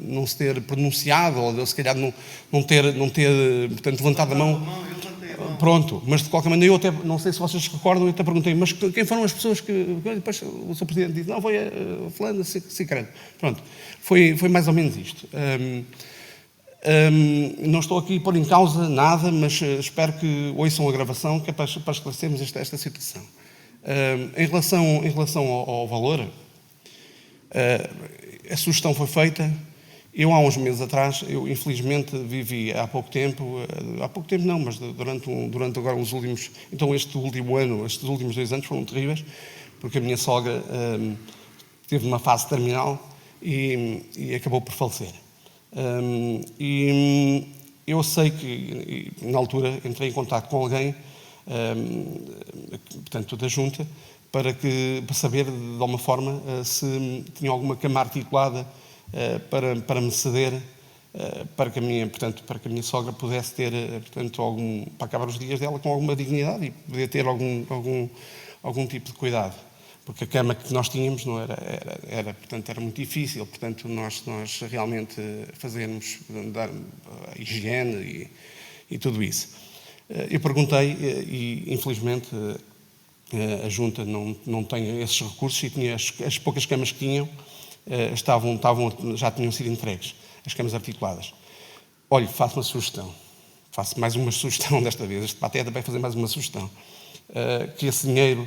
não se ter pronunciado, ou se calhar não ter portanto, levantado a mão. Pronto, mas de qualquer maneira, eu até, não sei se vocês se recordam, eu até perguntei, mas quem foram as pessoas que... Depois o Sr. Presidente disse, não, foi a fulana, Cicrano. Pronto, foi mais ou menos isto. Não estou aqui a pôr em causa nada, mas espero que ouçam a gravação, que é para esclarecermos esta situação. Em relação ao valor, a sugestão foi feita. Eu, há uns meses atrás, infelizmente vivi há pouco tempo não, mas durante agora os últimos... Então estes últimos 2 anos foram terríveis, porque a minha sogra teve uma fase terminal e acabou por falecer. E eu sei que, na altura, entrei em contato com alguém, portanto, da Junta, para saber, de alguma forma, se tinha alguma cama articulada para me ceder, para que a minha sogra pudesse ter, portanto, para acabar os dias dela com alguma dignidade e poder ter algum tipo de cuidado. Porque a cama que nós tínhamos não portanto, era muito difícil, portanto, nós realmente fazermos, dar a higiene e tudo isso. Eu perguntei e, infelizmente, a Junta não tem esses recursos e tinha as poucas camas que tinham, já tinham sido entregues, as camas articuladas. Olhe, faço uma sugestão, faço mais uma sugestão desta vez, este pateta vai fazer mais uma sugestão, que esse dinheiro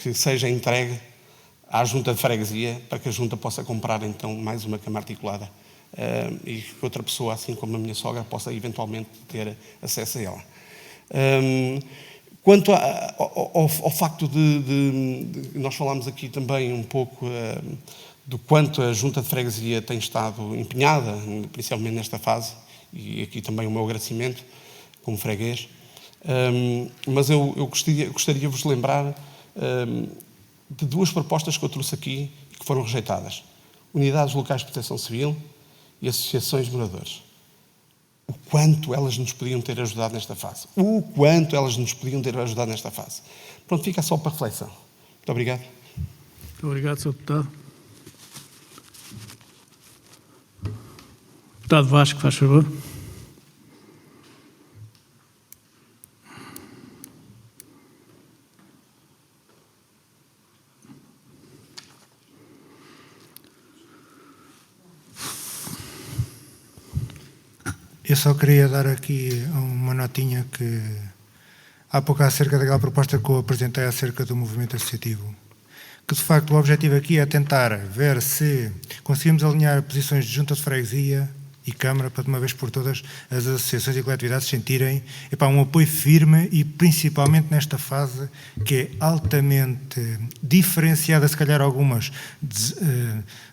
que seja entregue à Junta de Freguesia, para que a Junta possa comprar então mais uma cama articulada e que outra pessoa, assim como a minha sogra, possa eventualmente ter acesso a ela. Quanto ao facto de nós falámos aqui também um pouco do quanto a Junta de Freguesia tem estado empenhada, principalmente nesta fase, e aqui também o meu agradecimento como freguês, mas eu gostaria de vos lembrar de duas propostas que eu trouxe aqui e que foram rejeitadas: unidades locais de proteção civil e associações de moradores. O quanto elas nos podiam ter ajudado nesta fase. O quanto elas nos podiam ter ajudado nesta fase. Pronto, fica só para reflexão. Muito obrigado. Muito obrigado, Sr. Deputado. Deputado Vasco, faz favor. Eu só queria dar aqui uma notinha que há pouco acerca daquela proposta que eu apresentei acerca do movimento associativo. Que de facto o objetivo aqui é tentar ver se conseguimos alinhar posições de Junta de Freguesia e Câmara para de uma vez por todas as associações e coletividades sentirem um apoio firme e principalmente nesta fase que é altamente diferenciada, se calhar algumas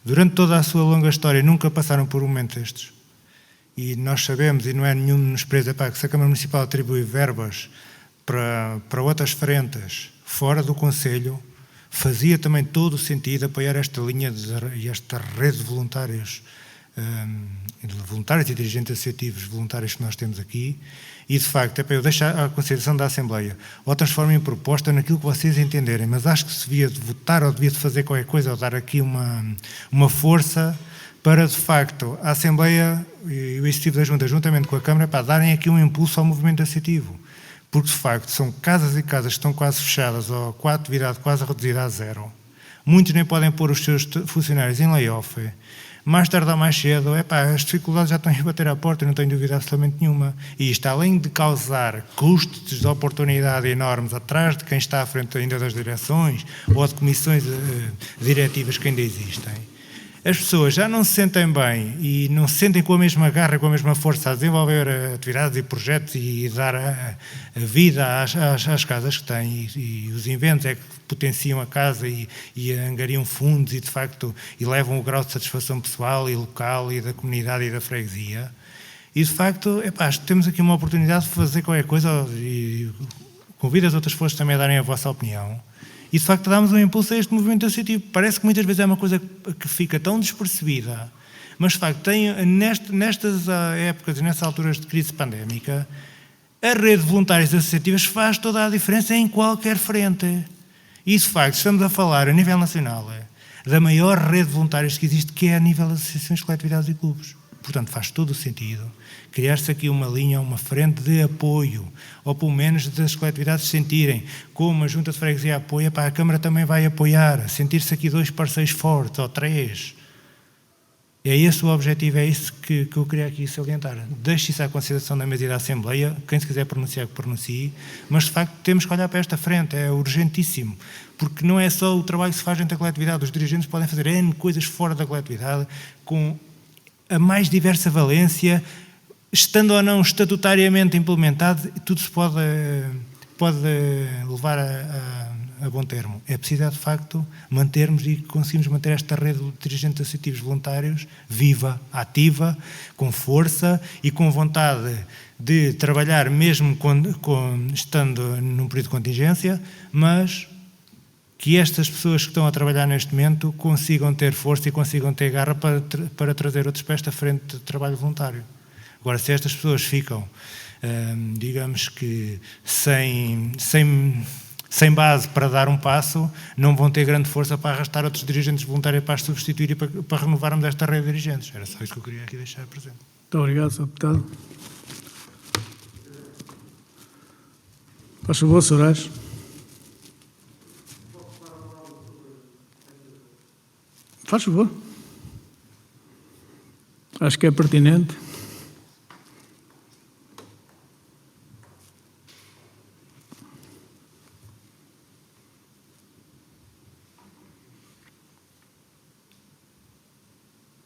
durante toda a sua longa história nunca passaram por um momento destes. E nós sabemos, e não é nenhum menosprezo, que se a Câmara Municipal atribui verbas para outras frentes fora do Conselho, fazia também todo o sentido apoiar esta linha e esta rede de voluntários e dirigentes associativos voluntários que nós temos aqui. E, de facto, eu deixo à consideração da Assembleia, ou transformem a proposta naquilo que vocês entenderem, mas acho que se devia de votar ou devia de fazer qualquer coisa, ou dar aqui uma força para, de facto, a Assembleia e o Executivo da Junta, juntamente com a Câmara, para darem aqui um impulso ao movimento associativo. Porque, de facto, são casas e casas que estão quase fechadas ou com a atividade quase reduzida a zero. Muitos nem podem pôr os seus funcionários em layoff. Mais tarde ou mais cedo, as dificuldades já estão a bater à porta, não tenho dúvida absolutamente nenhuma. E isto, além de causar custos de oportunidade enormes atrás de quem está à frente ainda das direções ou de comissões diretivas que ainda existem, as pessoas já não se sentem bem e não se sentem com a mesma garra, com a mesma força a desenvolver atividades e projetos e dar a vida às casas que têm, e os inventos é que potenciam a casa e angariam fundos e, de facto, levam o grau de satisfação pessoal e local e da comunidade e da freguesia. E, de facto, acho que temos aqui uma oportunidade de fazer qualquer coisa e convido as outras forças também a darem a vossa opinião. E, de facto, damos um impulso a este movimento associativo. Parece que muitas vezes é uma coisa que fica tão despercebida, mas, de facto, nestas épocas e nessas alturas de crise pandémica, a rede de voluntários associativas faz toda a diferença em qualquer frente. E, de facto, estamos a falar, a nível nacional, da maior rede de voluntários que existe, que é a nível de associações, coletividades e clubes. Portanto, faz todo o sentido criar-se aqui uma linha, uma frente de apoio, ou pelo menos das coletividades sentirem, como a Junta de Freguesia apoia, a Câmara também vai apoiar, sentir-se aqui dois parceiros fortes, ou três. É esse o objetivo, é isso que eu queria aqui salientar. Deixe isso à consideração da mesa e da Assembleia, quem se quiser pronunciar, que pronuncie, mas de facto temos que olhar para esta frente, é urgentíssimo, porque não é só o trabalho que se faz dentro da coletividade, os dirigentes podem fazer N coisas fora da coletividade, com a mais diversa valência, estando ou não estatutariamente implementado, tudo se pode levar a bom termo. É preciso, de facto, mantermos e conseguirmos manter esta rede de dirigentes associativos voluntários viva, ativa, com força e com vontade de trabalhar mesmo estando num período de contingência, mas que estas pessoas que estão a trabalhar neste momento consigam ter força e consigam ter garra para trazer outros para esta frente de trabalho voluntário. Agora, se estas pessoas ficam, digamos que, sem base para dar um passo, não vão ter grande força para arrastar outros dirigentes voluntários para as substituir e para renovarmos esta rede de dirigentes. Era só isso que eu queria aqui deixar presente. Muito obrigado, Sr. Deputado. Faz favor, Sr. Aires. Faz favor. Acho que é pertinente.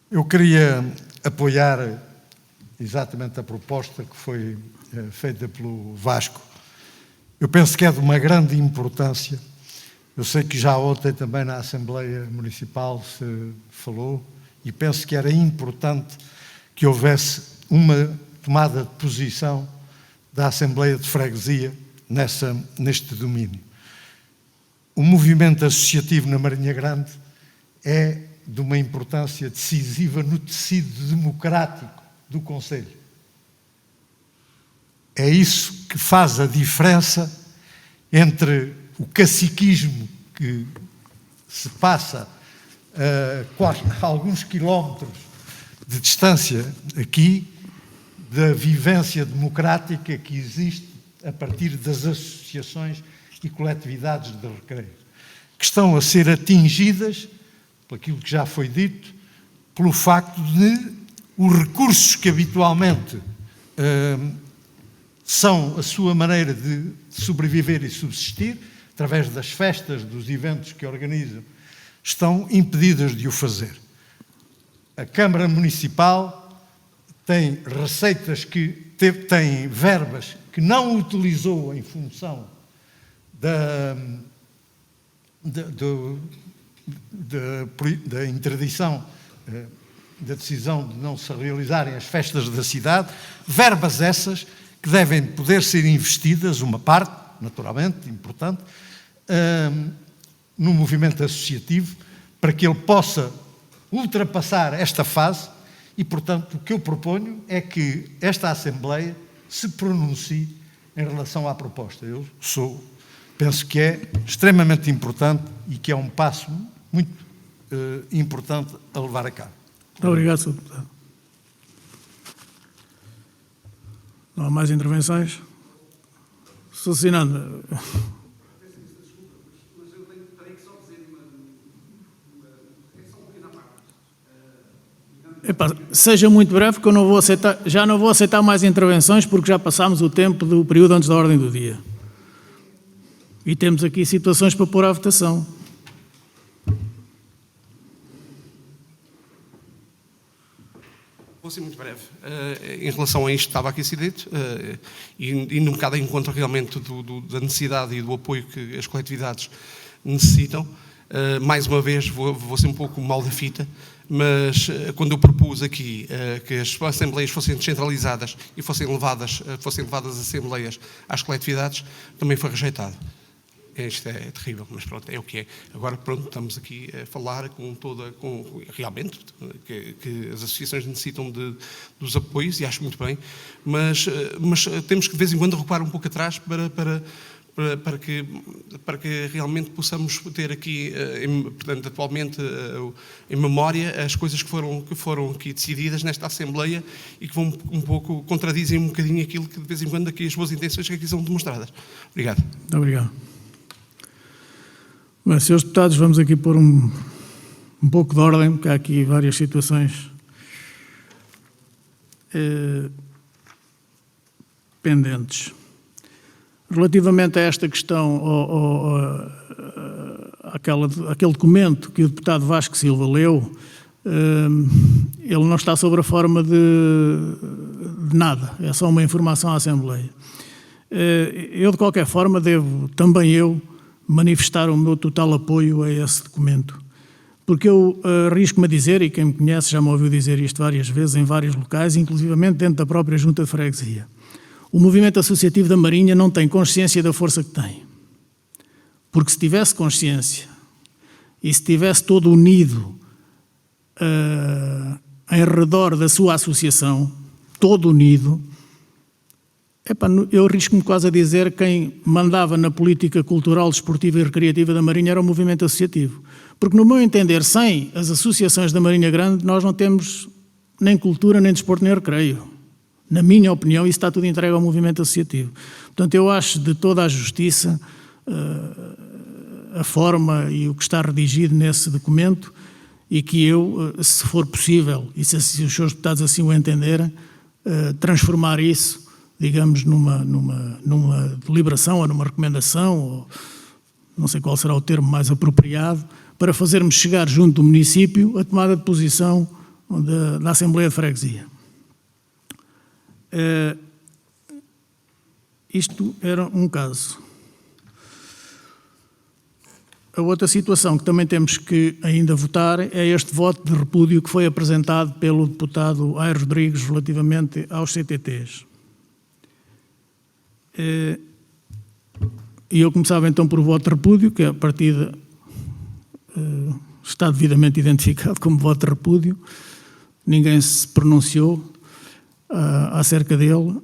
Eu queria apoiar exatamente a proposta que foi feita pelo Vasco. Eu penso que é de uma grande importância. Eu sei que já ontem também na Assembleia Municipal se falou e penso que era importante que houvesse uma tomada de posição da Assembleia de Freguesia neste domínio. O movimento associativo na Marinha Grande é de uma importância decisiva no tecido democrático do Conselho. É isso que faz a diferença entre o caciquismo que se passa a alguns quilómetros de distância aqui, da vivência democrática que existe a partir das associações e coletividades de recreio, que estão a ser atingidas, por aquilo que já foi dito, pelo facto de os recursos que habitualmente são a sua maneira de sobreviver e subsistir, através das festas, dos eventos que organizam, estão impedidas de o fazer. A Câmara Municipal tem receitas tem verbas que não utilizou em função da interdição, da decisão de não se realizarem as festas da cidade, verbas essas que devem poder ser investidas, uma parte, naturalmente, importante, no movimento associativo, para que ele possa ultrapassar esta fase e, portanto, o que eu proponho é que esta Assembleia se pronuncie em relação à proposta. Penso que é extremamente importante e que é um passo muito importante a levar a cabo. Muito obrigado, Sr. Deputado. Não há mais intervenções? Sr. Sinando. Epá, seja muito breve, porque eu já não vou aceitar mais intervenções, porque já passámos o tempo do período antes da ordem do dia. E temos aqui situações para pôr à votação. Vou ser muito breve. Em relação a isto que estava aqui a ser dito, e um bocado em encontro realmente da necessidade e do apoio que as coletividades necessitam, mais uma vez vou ser um pouco mal da fita, mas quando eu propus aqui que as assembleias fossem descentralizadas e fossem levadas as assembleias às coletividades, também foi rejeitado. Isto é terrível, mas pronto, é o que é. Agora, pronto, estamos aqui a falar realmente que as associações necessitam dos apoios, e acho muito bem, mas temos que de vez em quando recuar um pouco atrás para que realmente possamos ter aqui, portanto, atualmente em memória as coisas que foram aqui decididas nesta Assembleia e que vão um pouco, contradizem um bocadinho aquilo que de vez em quando aqui as boas intenções que aqui são demonstradas. Obrigado. Muito obrigado. Bem, senhores deputados, vamos aqui pôr um pouco de ordem, porque há aqui várias situações pendentes. Relativamente a esta questão, aquele documento que o deputado Vasco Silva leu, ele não está sobre a forma de nada, é só uma informação à Assembleia. Eu, de qualquer forma, devo também eu manifestar o meu total apoio a esse documento, porque eu arrisco-me a dizer, e quem me conhece já me ouviu dizer isto várias vezes em vários locais, inclusivamente dentro da própria Junta de Freguesia, o movimento associativo da Marinha não tem consciência da força que tem, porque se tivesse consciência e se tivesse todo unido em redor da sua associação, todo unido, eu arrisco-me quase a dizer que quem mandava na política cultural, desportiva e recreativa da Marinha era o movimento associativo. Porque, no meu entender, sem as associações da Marinha Grande, nós não temos nem cultura, nem desporto, nem recreio. Na minha opinião, isso está tudo entregue ao movimento associativo. Portanto, eu acho de toda a justiça a forma e o que está redigido nesse documento, e que eu, se for possível, e se os senhores deputados assim o entenderem, transformar isso, digamos, numa deliberação ou numa recomendação, ou não sei qual será o termo mais apropriado, para fazermos chegar junto do município a tomada de posição da Assembleia de Freguesia. Isto era um caso. A outra situação que também temos que ainda votar é este voto de repúdio que foi apresentado pelo deputado Aires Rodrigues relativamente aos CTTs. E eu começava então por voto de repúdio, que a partida está devidamente identificado como voto de repúdio. Ninguém se pronunciou acerca dele.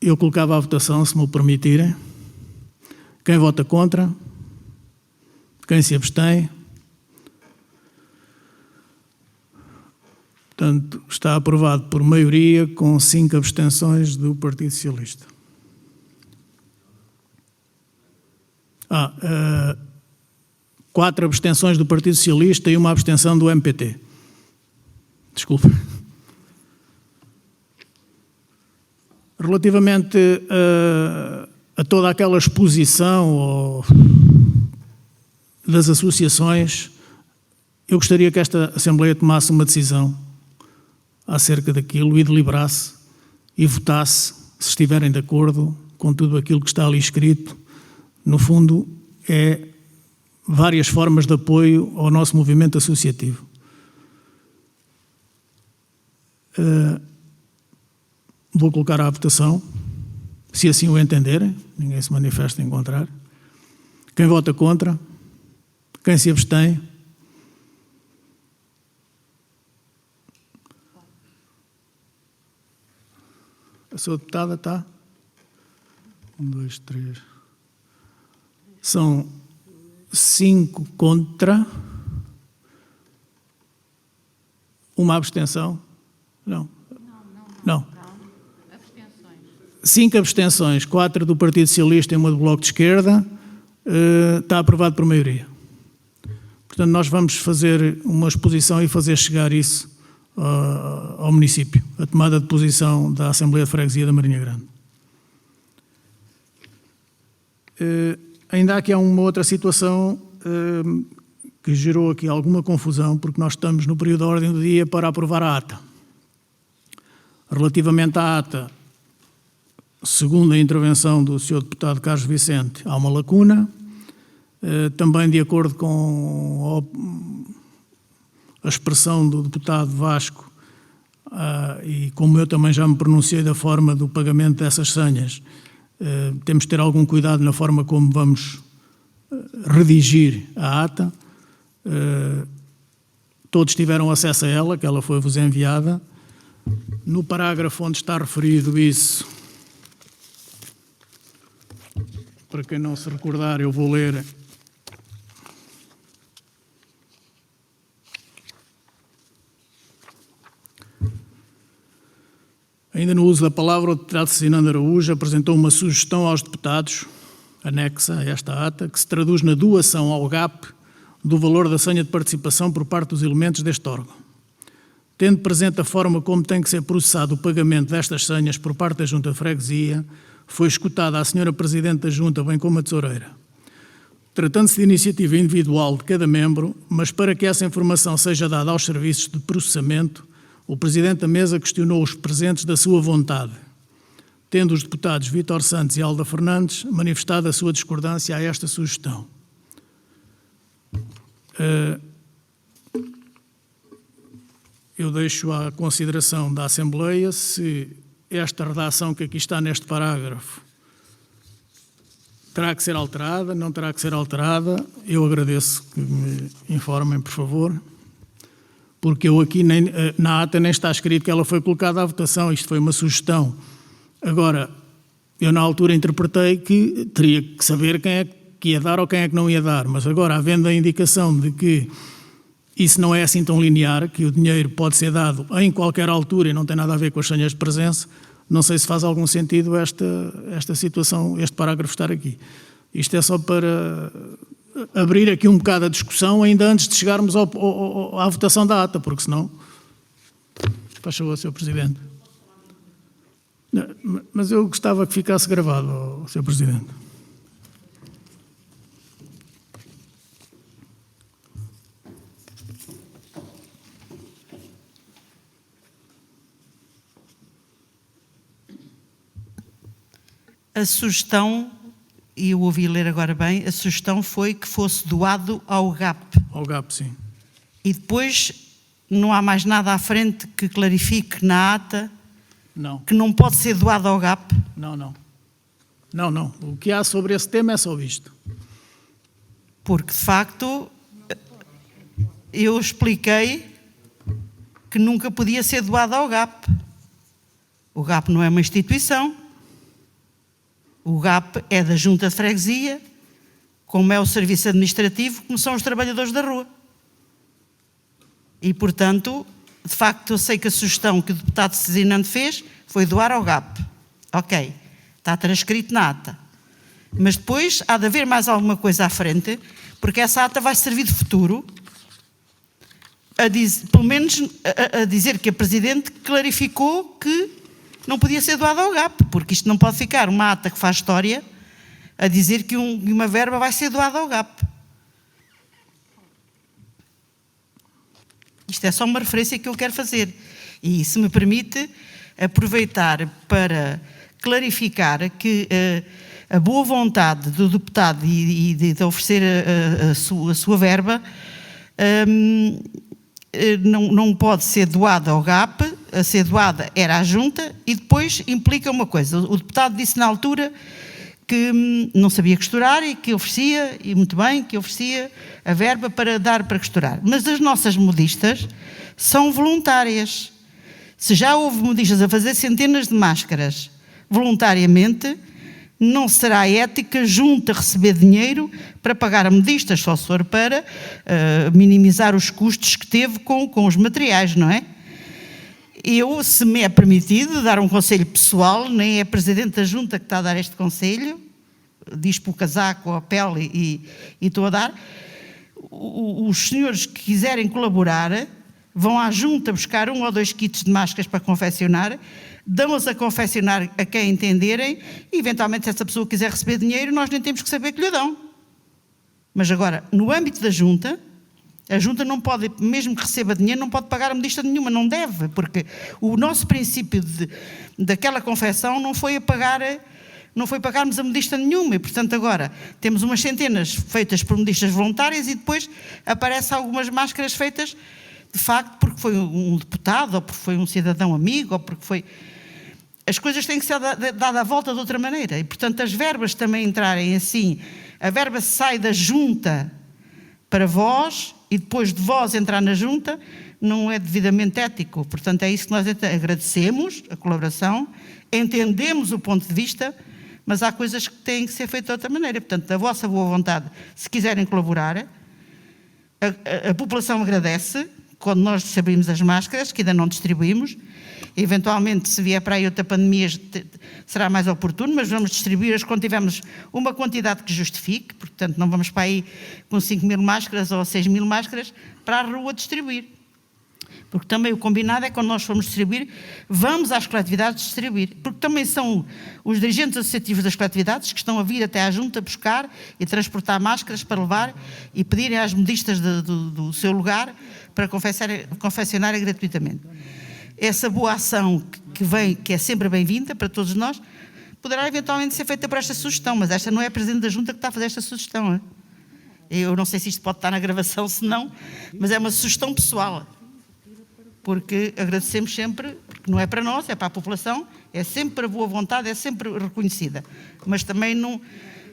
Eu colocava à votação, se me o permitirem. Quem vota contra? Quem se abstém? Portanto, está aprovado por maioria, com 5 abstenções do Partido Socialista. 4 abstenções do Partido Socialista e 1 abstenção do MPT. Desculpe. Relativamente a toda aquela exposição das associações, eu gostaria que esta Assembleia tomasse uma decisão acerca daquilo e deliberasse e votasse, se estiverem de acordo com tudo aquilo que está ali escrito. No fundo, é várias formas de apoio ao nosso movimento associativo. Vou colocar à votação, se assim o entenderem, ninguém se manifesta em contrário. Quem vota contra? Quem se abstém? A sua deputada está? 1, 2, 3. São 5 contra. 1 abstenção? Não. 5 abstenções, 4 do Partido Socialista e 1 do Bloco de Esquerda. Está aprovado por maioria. Portanto, nós vamos fazer uma exposição e fazer chegar isso ao município, a tomada de posição da Assembleia de Freguesia da Marinha Grande. Ainda há aqui uma outra situação que gerou aqui alguma confusão, porque nós estamos no período da ordem do dia para aprovar a ata. Relativamente à ata, segundo a intervenção do Sr. Deputado Carlos Vicente, há uma lacuna. Também de acordo com a expressão do deputado Vasco, e como eu também já me pronunciei da forma do pagamento dessas senhas, temos de ter algum cuidado na forma como vamos redigir a ata. Todos tiveram acesso a ela, que ela foi-vos enviada. No parágrafo onde está referido isso, para quem não se recordar, eu vou ler. Ainda no uso da palavra, o deputado Cezinando Araújo apresentou uma sugestão aos deputados, anexa a esta ata, que se traduz na doação ao GAP do valor da senha de participação por parte dos elementos deste órgão. Tendo presente a forma como tem que ser processado o pagamento destas senhas por parte da Junta de Freguesia, foi escutada a Sra. Presidente da Junta, bem como a Tesoureira. Tratando-se de iniciativa individual de cada membro, mas para que essa informação seja dada aos serviços de processamento, o Presidente da Mesa questionou os presentes da sua vontade, tendo os deputados Vítor Santos e Alda Fernandes manifestado a sua discordância a esta sugestão. Eu deixo à consideração da Assembleia se esta redação que aqui está neste parágrafo terá que ser alterada, não terá que ser alterada. Eu agradeço que me informem, por favor, porque eu aqui na ata nem está escrito que ela foi colocada à votação, isto foi uma sugestão. Agora, eu na altura interpretei que teria que saber quem é que ia dar ou quem é que não ia dar, mas agora, havendo a indicação de que isso não é assim tão linear, que o dinheiro pode ser dado em qualquer altura e não tem nada a ver com as senhas de presença, não sei se faz algum sentido esta situação, este parágrafo estar aqui. Isto é só para abrir aqui um bocado a discussão ainda antes de chegarmos à votação da ata, porque senão... Faz favor, Sr. Presidente. Mas eu gostava que ficasse gravado, Sr. Presidente. A sugestão, e eu ouvi ler agora bem, a sugestão foi que fosse doado ao GAP. Ao GAP, sim. E depois não há mais nada à frente que clarifique na ata Não, que não pode ser doado ao GAP. não. O que há sobre esse tema é só isto. Porque, de facto, eu expliquei que nunca podia ser doado ao GAP. O GAP não é uma instituição. O GAP é da Junta de Freguesia, como é o serviço administrativo, como são os trabalhadores da rua. E, portanto, de facto, eu sei que a sugestão que o deputado Cezinando fez foi doar ao GAP. Ok, está transcrito na ata. Mas depois há de haver mais alguma coisa à frente, porque essa ata vai servir de futuro, pelo menos a dizer que a Presidente clarificou que não podia ser doado ao GAP, porque isto não pode ficar uma ata que faz história a dizer que uma verba vai ser doada ao GAP. Isto é só uma referência que eu quero fazer. E, se me permite, aproveitar para clarificar que a boa vontade do deputado e de oferecer a sua verba não pode ser doada ao GAP, a ser doada era à Junta, e depois implica uma coisa. O deputado disse na altura que não sabia costurar e que oferecia, e muito bem, que oferecia a verba para dar para costurar. Mas as nossas modistas são voluntárias. Se já houve modistas a fazer centenas de máscaras voluntariamente, não será ética a Junta receber dinheiro para pagar a modistas, só se for para minimizar os custos que teve com os materiais, não é? Eu, se me é permitido dar um conselho pessoal, nem é a Presidente da Junta que está a dar este conselho, diz para o casaco ou a pele e estou a dar, os senhores que quiserem colaborar vão à Junta buscar 1 ou 2 kits de máscaras para confeccionar, dão-as a confeccionar a quem entenderem e, eventualmente, se essa pessoa quiser receber dinheiro, nós nem temos que saber que lhe dão. Mas agora, no âmbito da Junta, a Junta não pode, mesmo que receba dinheiro, não pode pagar a modista nenhuma, não deve, porque o nosso princípio daquela confecção não foi pagarmos a modista nenhuma, e, portanto, agora temos umas centenas feitas por modistas voluntárias e depois aparecem algumas máscaras feitas, de facto, porque foi um deputado, ou porque foi um cidadão amigo, ou porque foi... As coisas têm que ser dadas à volta de outra maneira, e, portanto, as verbas também entrarem assim, a verba sai da Junta para vós, e depois de vós entrar na Junta, não é devidamente ético. Portanto, é isso que nós agradecemos, a colaboração, entendemos o ponto de vista, mas há coisas que têm que ser feitas de outra maneira. Portanto, da vossa boa vontade, se quiserem colaborar, a população agradece, quando nós distribuímos as máscaras, que ainda não distribuímos, eventualmente, se vier para aí outra pandemia, será mais oportuno, mas vamos distribuir-as quando tivermos uma quantidade que justifique, portanto, não vamos para aí com 5.000 máscaras ou 6.000 máscaras para a rua distribuir. Porque também o combinado é que quando nós formos distribuir, vamos às coletividades distribuir. Porque também são os dirigentes associativos das coletividades que estão a vir até à Junta buscar e transportar máscaras para levar e pedirem às modistas do seu lugar para confeccionarem gratuitamente. Essa boa ação que é sempre bem-vinda para todos nós, poderá eventualmente ser feita por esta sugestão, mas esta não é a Presidente da Junta que está a fazer esta sugestão. Eu não sei se isto pode estar na gravação, se não, mas é uma sugestão pessoal. Porque agradecemos sempre, porque não é para nós, é para a população, é sempre para boa vontade, é sempre reconhecida. Mas também, não,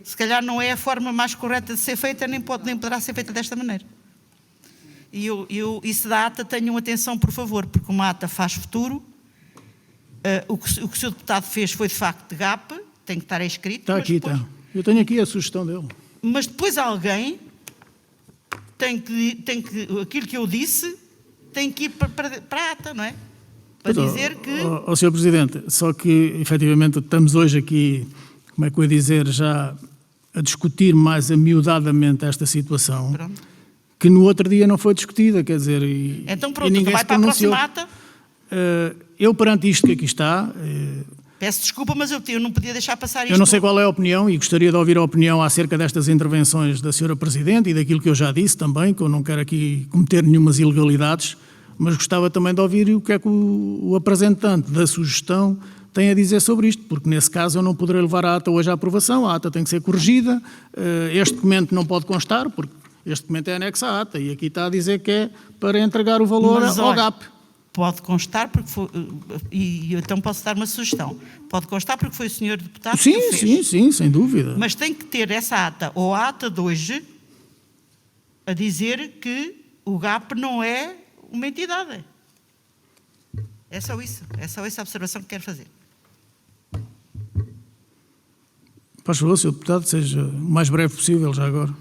se calhar, não é a forma mais correta de ser feita, nem poderá ser feita desta maneira. E se da ata, tenham atenção, por favor, porque uma ata faz futuro. O que o Sr. Deputado fez foi, de facto, de GAP, tem que estar escrito. Está aqui, depois, está. Eu tenho aqui a sugestão dele. Mas depois alguém tem que aquilo que eu disse, tem que ir para a ata, não é? Para dizer que... Sr. Presidente, só que, efetivamente, estamos hoje aqui, como é que eu ia dizer, já a discutir mais amiudadamente esta situação. Pronto. Que no outro dia não foi discutida, quer dizer... Então pronto, vai para a próxima ata. Eu, perante isto que aqui está... Peço desculpa, mas eu não podia deixar passar isto. Eu não sei qual é a opinião e gostaria de ouvir a opinião acerca destas intervenções da Sra. Presidente e daquilo que eu já disse também, que eu não quero aqui cometer nenhumas ilegalidades, mas gostava também de ouvir o que é que o apresentante da sugestão tem a dizer sobre isto, porque nesse caso eu não poderei levar a ata hoje à aprovação, a ata tem que ser corrigida, este documento não pode constar, porque este documento é anexo à ata, e aqui está a dizer que é para entregar o valor Mas, ao olha, GAP. Pode constar, porque foi, e eu então posso dar uma sugestão. Pode constar porque foi o senhor deputado que Sim, o fez. sim, sem dúvida. Mas tem que ter essa ata, ou a ata de hoje, a dizer que o GAP não é uma entidade. É só isso a observação que quero fazer. Faz favor, Sr. Deputado, seja o mais breve possível já agora.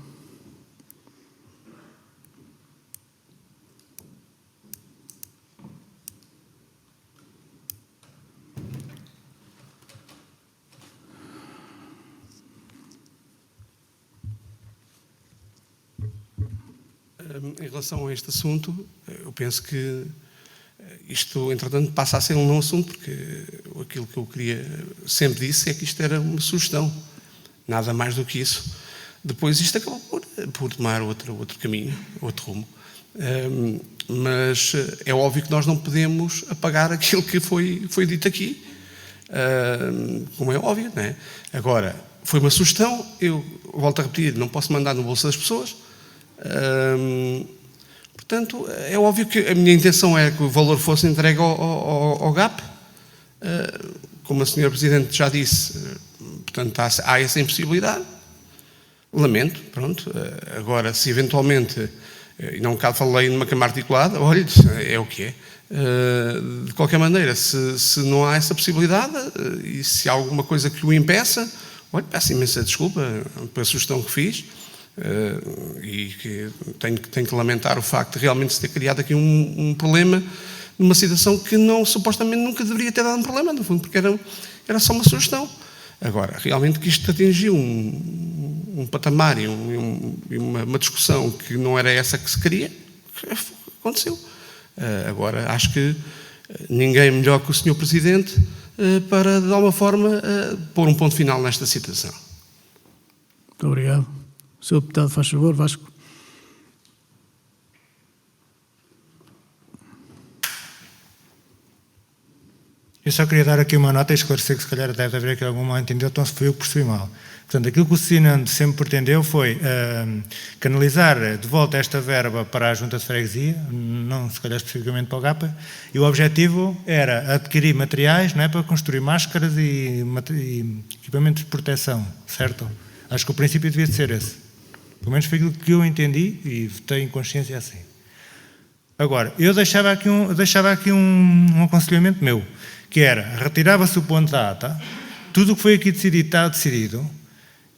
Em relação a este assunto, eu penso que isto, entretanto, passa a ser um não assunto, porque aquilo que eu sempre disse é que isto era uma sugestão, nada mais do que isso. Depois isto acabou por tomar outro caminho, outro rumo. Mas é óbvio que nós não podemos apagar aquilo que foi dito aqui, como é óbvio, não é? Agora, foi uma sugestão, eu volto a repetir, não posso mandar no bolso das pessoas. Portanto, é óbvio que a minha intenção é que o valor fosse entregue ao GAP, como a senhora Presidente já disse, portanto há essa impossibilidade, lamento, pronto. Agora, se eventualmente, e não cá falei numa cama articulada, olha, é o que é. De qualquer maneira, se não há essa possibilidade e se há alguma coisa que o impeça, olha, peço imensa desculpa pela sugestão que fiz. E que tenho que lamentar o facto de realmente se ter criado aqui um problema numa situação que supostamente nunca deveria ter dado um problema, no fundo, porque era só uma sugestão. Agora, realmente que isto atingiu um patamar e uma discussão que não era essa que se queria, aconteceu. Agora, acho que ninguém melhor que o Sr. Presidente para, de alguma forma, pôr um ponto final nesta situação. Muito obrigado. O Sr. Deputado, faz favor, Vasco. Eu só queria dar aqui uma nota e esclarecer que se calhar deve haver aqui algum mal entendido, então se foi eu que percebi mal. Portanto, aquilo que o Sinando sempre pretendeu foi canalizar de volta esta verba para a Junta de Freguesia, não se calhar especificamente para o GAPA, e o objetivo era adquirir materiais, não é, para construir máscaras e equipamentos de proteção, certo? Acho que o princípio devia ser esse. Pelo menos foi aquilo que eu entendi e tenho consciência assim. Agora, eu deixava aqui um aconselhamento meu, que era, retirava-se o ponto da ata, tudo o que foi aqui decidido está decidido,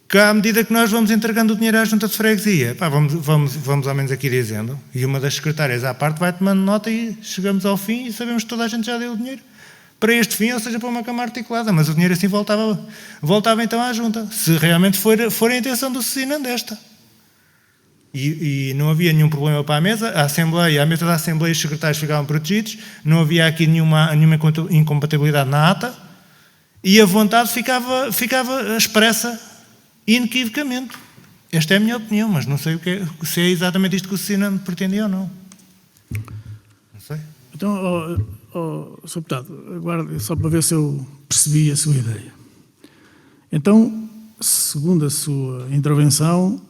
que à medida que nós vamos entregando o dinheiro à Junta de Freguesia, vamos ao menos aqui dizendo, e uma das secretárias à parte vai tomando nota e chegamos ao fim e sabemos que toda a gente já deu o dinheiro para este fim, ou seja, para uma cama articulada, mas o dinheiro assim voltava então à Junta, se realmente for a intenção do Sinando desta. E não havia nenhum problema para a mesa, a mesa da Assembleia e os secretários ficavam protegidos, não havia aqui nenhuma incompatibilidade na ata e a vontade ficava expressa inequivocamente. Esta é a minha opinião, mas não sei se é exatamente isto que o Sinando pretendia ou não. Não sei. Então, Sr. Deputado, aguarde só para ver se eu percebi a sua ideia. Então, segundo a sua intervenção,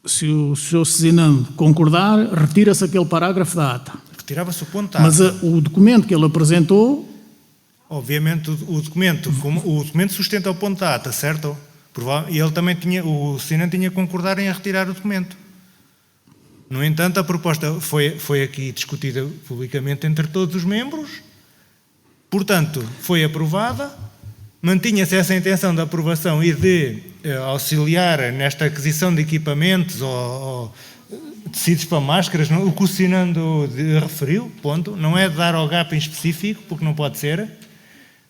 se o Sr. Sinando concordar, retira-se aquele parágrafo da ata. Retirava-se o ponto da ata. Mas o documento que ele apresentou... Obviamente o documento sustenta o ponto da ata, certo? E ele também o Sinando tinha que concordar em retirar o documento. No entanto, a proposta foi aqui discutida publicamente entre todos os membros, portanto, foi aprovada, mantinha-se essa intenção de aprovação e de auxiliar nesta aquisição de equipamentos ou tecidos para máscaras, o que o Sinando referiu, ponto, não é de dar ao GAP em específico, porque não pode ser,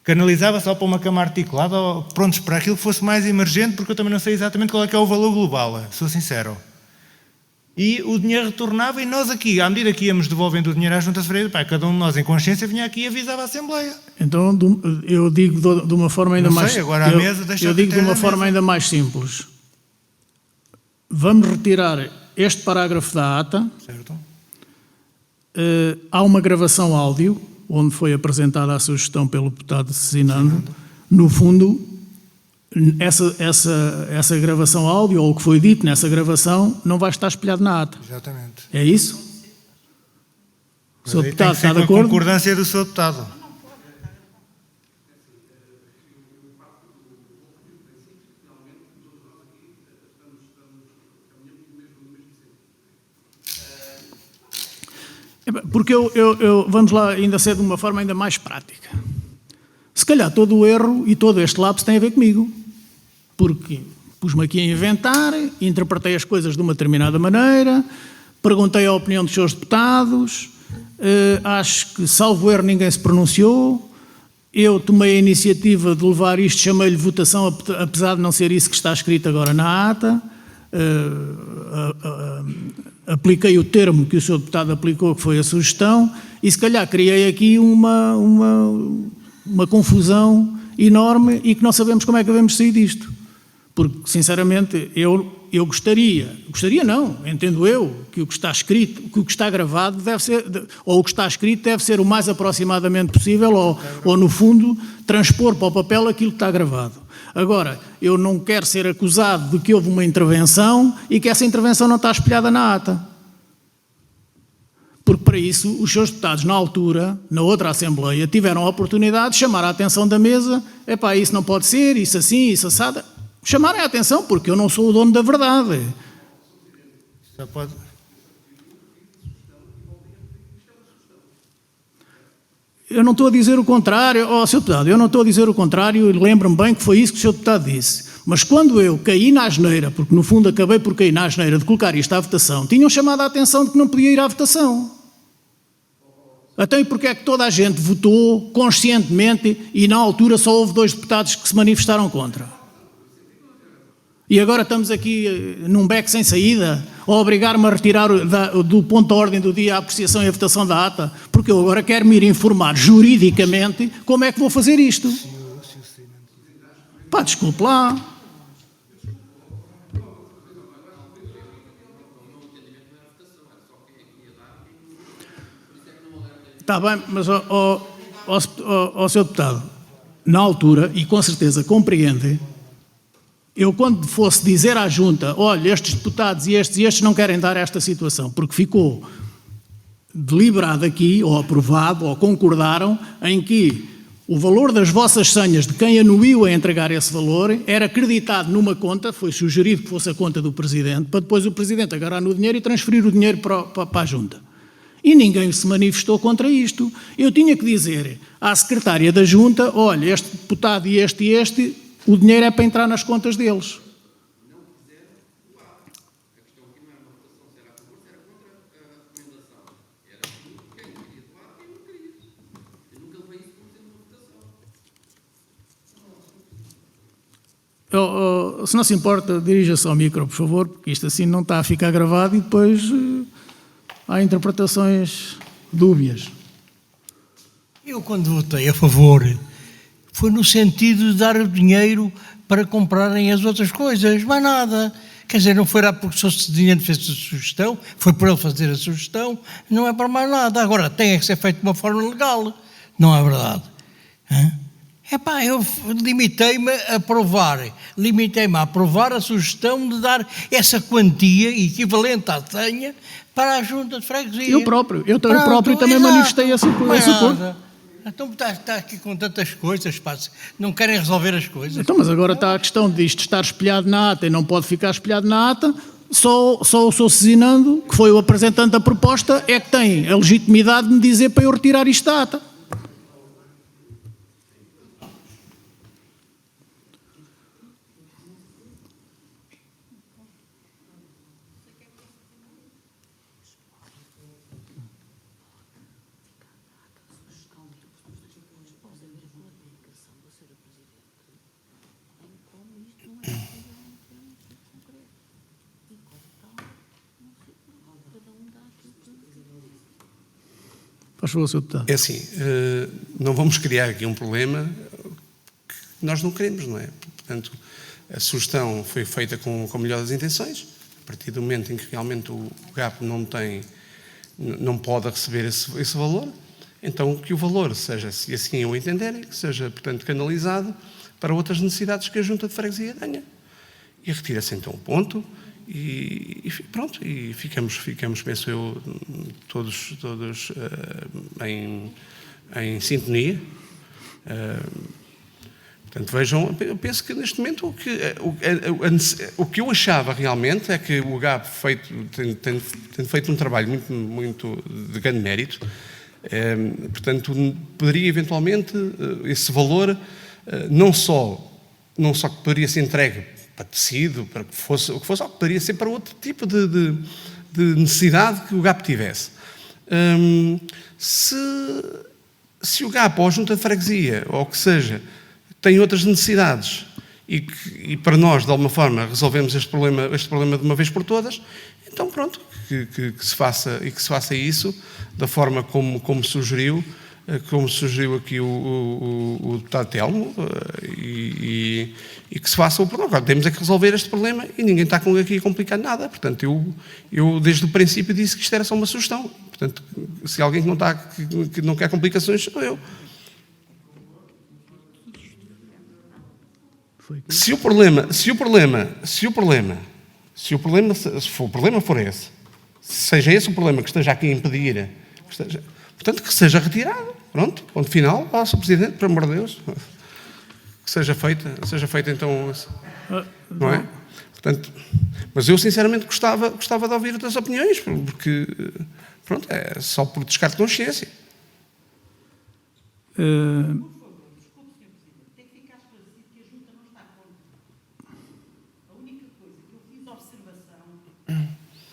canalizava só para uma cama articulada, ou, prontos, para aquilo que fosse mais emergente, porque eu também não sei exatamente qual é que é o valor global, sou sincero. E o dinheiro retornava e nós aqui, à medida que íamos devolvendo o dinheiro à Junta de Freguesia, cada um de nós em consciência vinha aqui e avisava a Assembleia. Então, eu digo de uma forma ainda mais... agora à mesa, eu digo de uma forma ainda mais simples. Vamos retirar este parágrafo da ata. Certo. Há uma gravação áudio onde foi apresentada a sugestão pelo deputado Cezinando, no fundo, essa gravação áudio, ou o que foi dito nessa gravação, não vai estar espelhado na ata. Exatamente. É isso? O Sr. Tem Deputado que ser está de com a acordo? concordância do Sr. Deputado. Porque vamos lá ainda ser de uma forma ainda mais prática. Se calhar todo o erro e todo este lapso tem a ver comigo. Porque pus-me aqui a inventar, interpretei as coisas de uma determinada maneira, perguntei a opinião dos seus deputados, acho que, salvo erro, ninguém se pronunciou. Eu tomei a iniciativa de levar isto, chamei-lhe votação, apesar de não ser isso que está escrito agora na ata. Apliquei o termo que o Sr. Deputado aplicou, que foi a sugestão, e se calhar criei aqui uma confusão enorme e que não sabemos como é que devemos sair disto. Porque, sinceramente, eu gostaria não, entendo eu, que o que está escrito, que o que está gravado deve ser, ou o que está escrito deve ser o mais aproximadamente possível, ou no fundo, transpor para o papel aquilo que está gravado. Agora, eu não quero ser acusado de que houve uma intervenção e que essa intervenção não está espelhada na ata. Porque para isso os seus deputados, na altura, na outra Assembleia, tiveram a oportunidade de chamar a atenção da mesa, epá, isso não pode ser, isso assim, isso assado. Chamarem a atenção, porque eu não sou o dono da verdade. Já pode... Eu não estou a dizer o contrário, Sr. Deputado, eu não estou a dizer o contrário, e lembro-me bem que foi isso que o Sr. Deputado disse. Mas quando eu caí na asneira, porque no fundo acabei por cair na asneira de colocar isto à votação, tinham chamado a atenção de que não podia ir à votação. Até porque é que toda a gente votou conscientemente e na altura só houve 2 deputados que se manifestaram contra? E agora estamos aqui num beco sem saída, a obrigar-me a retirar do ponto de ordem do dia a apreciação e a votação da ata, porque eu agora quero me ir informar juridicamente como é que vou fazer isto. Pá, desculpe lá. Está bem, mas, Sr. Deputado, na altura, e com certeza compreende, eu quando fosse dizer à Junta, olha, estes deputados e estes não querem dar esta situação, porque ficou deliberado aqui, ou aprovado, ou concordaram, em que o valor das vossas senhas de quem anuiu a entregar esse valor era acreditado numa conta, foi sugerido que fosse a conta do Presidente, para depois o Presidente agarrar no dinheiro e transferir o dinheiro para a Junta. E ninguém se manifestou contra isto. Eu tinha que dizer à Secretária da Junta, olha, este deputado e este, o dinheiro é para entrar nas contas deles. Se não se importa, dirija-se ao micro, por favor, porque isto assim não está a ficar gravado e depois há interpretações dúbias. Eu, quando votei a favor, foi no sentido de dar o dinheiro para comprarem as outras coisas, mais nada. Quer dizer, não foi lá porque o Sr. Cezinando fez a sugestão, foi por ele fazer a sugestão, não é para mais nada. Agora, tem que ser feito de uma forma legal, não é verdade? Epá, eu limitei-me a aprovar a sugestão de dar essa quantia equivalente à senha para a Junta de Freguesia. Eu próprio também manifestei esse ponto. Então está aqui com tantas coisas, pá, não querem resolver as coisas. Então, mas agora está a questão disto estar espelhado na ata e não pode ficar espelhado na ata, só o Sr. Cezinando, que foi o apresentante da proposta, é que tem a legitimidade de me dizer para eu retirar isto da ata. Faz favor, Sr. Deputado. É assim, não vamos criar aqui um problema que nós não queremos, não é? Portanto, a sugestão foi feita com a melhor das intenções. A partir do momento em que realmente o GAP não pode receber esse valor, então que o valor seja, se assim o entenderem, que seja, portanto, canalizado para outras necessidades que a Junta de Freguesia tenha. E retira-se então o ponto e pronto, e ficamos, penso eu, todos em sintonia. Portanto, vejam, eu penso que neste momento o que eu achava realmente é que o GAP tem feito um trabalho muito de grande mérito. Portanto, poderia eventualmente esse valor não só que poderia ser entregue para tecido, para o que fosse, ou que poderia ser para outro tipo de necessidade que o GAP tivesse. Se o GAP ou a Junta de Freguesia, ou o que seja, tem outras necessidades e para nós, de alguma forma, resolvemos este problema de uma vez por todas, então pronto, que se faça isso da forma como sugeriu aqui o deputado Telmo, e que se faça o problema. Agora, temos é que resolver este problema e ninguém está aqui a complicar nada. Portanto, eu desde o princípio disse que isto era só uma sugestão. Portanto, se alguém que não quer complicações, sou eu. Se o problema for esse, seja esse o problema que esteja aqui a impedir, portanto, que seja retirado. Pronto, ponto final. Sr. Presidente, por amor de Deus. Que seja feita então, não é? Portanto, mas eu sinceramente gostava de ouvir outras opiniões, porque, pronto, é só por descarte de consciência.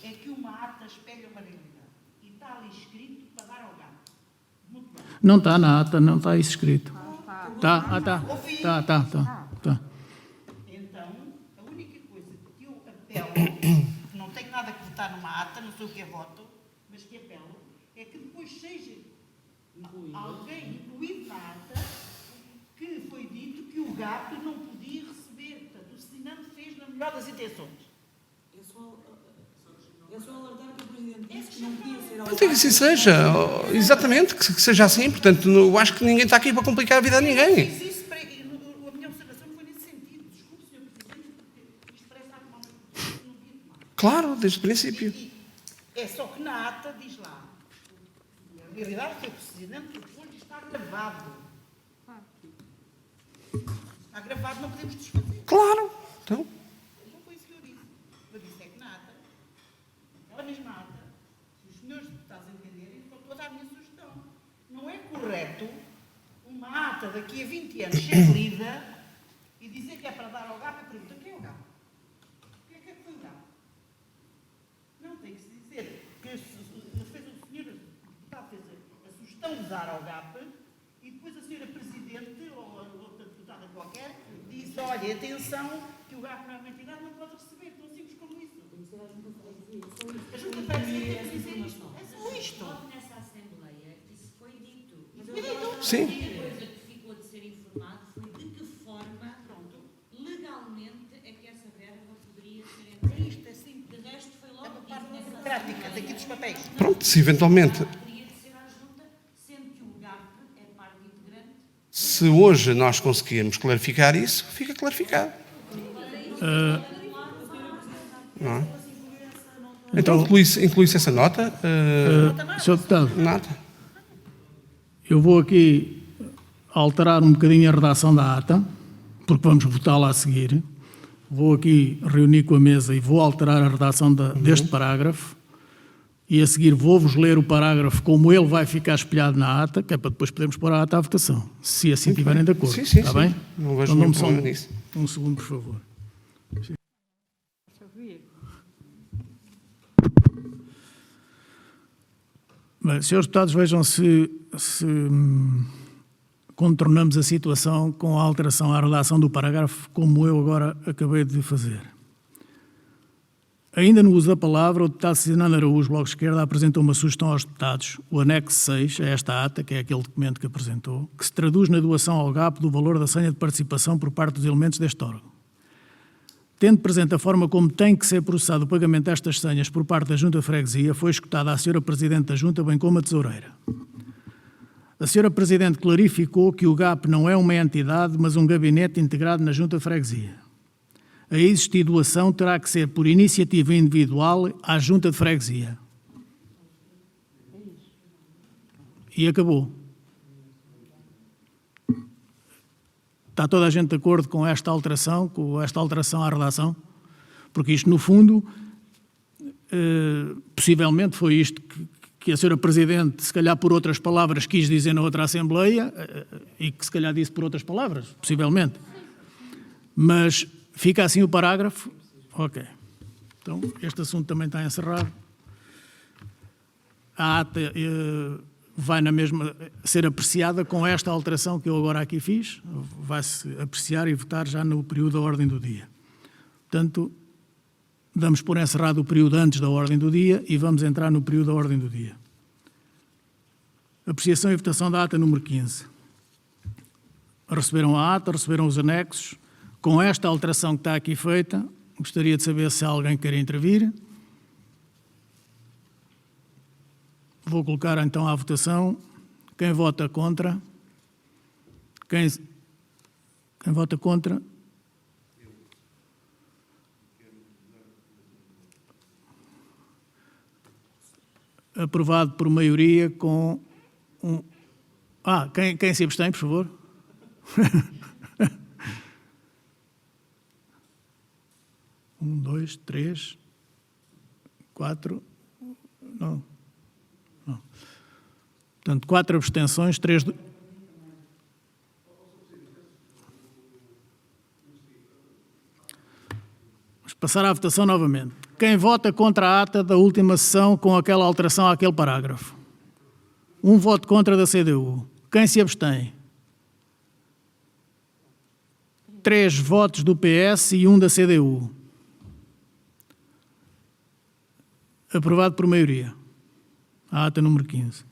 É que uma ata espelha uma realidade. E está ali escrito para dar ao GAP. Muito bem. Não está na ata, não está isso escrito. Está. Então, a única coisa que eu apelo, não tenho nada que votar numa ata, não sei o que é voto, mas que apelo, é que depois seja alguém incluído na ata que foi dito que o GAP não podia receber. Portanto, o Senado fez na melhor das intenções. É só alertar que o Presidente disse que não podia ser Não tem que assim seja, exatamente, que seja assim. Portanto, eu acho que ninguém está aqui para complicar a vida a ninguém. A minha observação foi nesse sentido. Desculpe, Sr. Presidente, porque isto parece algo que não devia tomar. Claro, desde o princípio. É só que na ata diz lá. A realidade é que o Presidente depois está gravado. Está gravado, não podemos desfazer. Claro. Então, Não foi isso que eu disse. Eu disse é que na ata, naquela mesma ata, se os senhores deputados entenderem, foi toda a minha sugestão. Não é correto uma ata daqui a 20 anos ser lida e dizer que é para dar ao GAP e pergunta quem é o GAP? O que é que foi o GAP? Não, tem que se dizer que o senhor deputado fez a sugestão de dar ao GAP e depois a senhora Presidente ou outra deputada qualquer disse, olha, atenção, que o GAP não é uma entidade, não pode receber, tão simples como isso. A Junta de Freguesia tem que dizer isto. É só isto. nessa Assembleia, isso foi dito. sim. A coisa que ficou de ser informado foi de que forma, legalmente, é que essa verba poderia ser entregue. Isto é assim. De resto, foi logo dito nessa Prática, daqui dos papéis. Pronto, se eventualmente, teria de ser à Junta, sendo que o GAP é parte integrante. se hoje nós conseguirmos clarificar isso, fica clarificado. Não é? Então, inclui-se essa nota, Sr. Deputado, nada. eu vou aqui alterar um bocadinho a redação da ata, porque vamos votá-la a seguir. Vou aqui reunir com a mesa e vou alterar a redação deste parágrafo e a seguir vou-vos ler o parágrafo como ele vai ficar espelhado na ata, que é para depois podermos pôr a ata à votação, se assim estiverem de acordo. Sim, Está bem? Não vejo Então, nenhum dê-me só problema nisso. um segundo, por favor. Bem, senhores deputados, vejam se contornamos a situação com a alteração à redação do parágrafo, como eu agora acabei de fazer. Ainda no uso da palavra, o deputado Cidadano Araújo, Bloco de Esquerda, apresentou uma sugestão aos deputados, o anexo 6 a esta ata, que é aquele documento que apresentou, que se traduz na doação ao GAP do valor da senha de participação por parte dos elementos deste órgão. Tendo presente a forma como tem que ser processado o pagamento destas senhas por parte da Junta de Freguesia, foi escutada a Sra. Presidente da Junta, bem como a Tesoureira. A senhora Presidente clarificou que o GAP não é uma entidade, mas um gabinete integrado na Junta de Freguesia. A existir doação terá que ser por iniciativa individual à Junta de Freguesia. E acabou. Está toda a gente de acordo com esta alteração à redação? Porque isto, no fundo, possivelmente foi isto que a senhora Presidente, se calhar por outras palavras, quis dizer na outra Assembleia e que se calhar disse por outras palavras, possivelmente. Mas fica assim o parágrafo? Ok. Então, este assunto também está encerrado. A ata vai na mesma ser apreciada com esta alteração que eu agora aqui fiz. Vai-se apreciar e votar já no período da ordem do dia. Portanto, damos por encerrado o período antes da ordem do dia e vamos entrar no período da ordem do dia. Apreciação e votação da ata número 15. Receberam a ata, receberam os anexos. Com esta alteração que está aqui feita, gostaria de saber se alguém quer intervir. Vou colocar então à votação. Quem vota contra? Quem vota contra? Aprovado por maioria com um... quem se abstém, por favor? 1, 2, 3, 4, não. Portanto, 4 abstenções, 3... Vamos passar à votação novamente. Quem vota contra a ata da última sessão com aquela alteração àquele parágrafo? Um voto contra da CDU. Quem se abstém? 3 votos do PS e 1 da CDU. Aprovado por maioria. A ata número 15.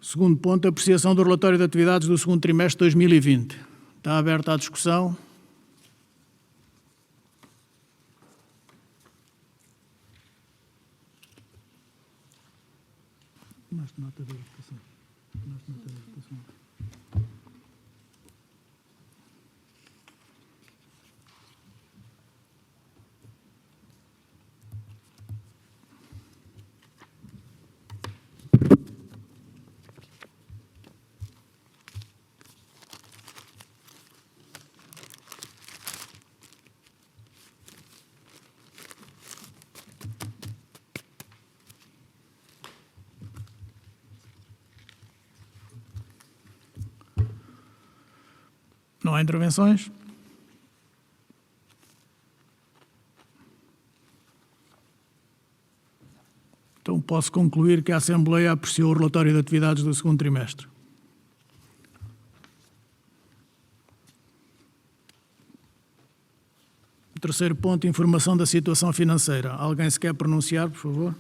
Segundo ponto, apreciação do relatório de atividades do segundo trimestre de 2020. Está aberta a discussão. Nota da votação. Não há intervenções? Então posso concluir que a Assembleia apreciou o relatório de atividades do segundo trimestre. Terceiro ponto, informação da situação financeira. Alguém se quer pronunciar, por favor?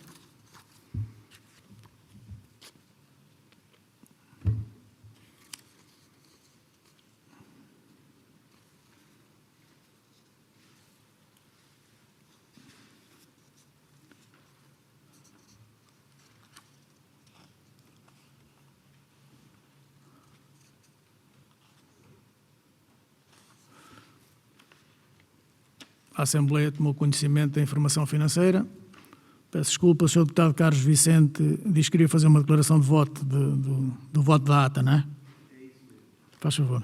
A Assembleia tomou conhecimento da informação financeira. Peço desculpa, o Sr. Deputado Carlos Vicente diz que queria fazer uma declaração de voto, do voto da ata, não é? Faz favor.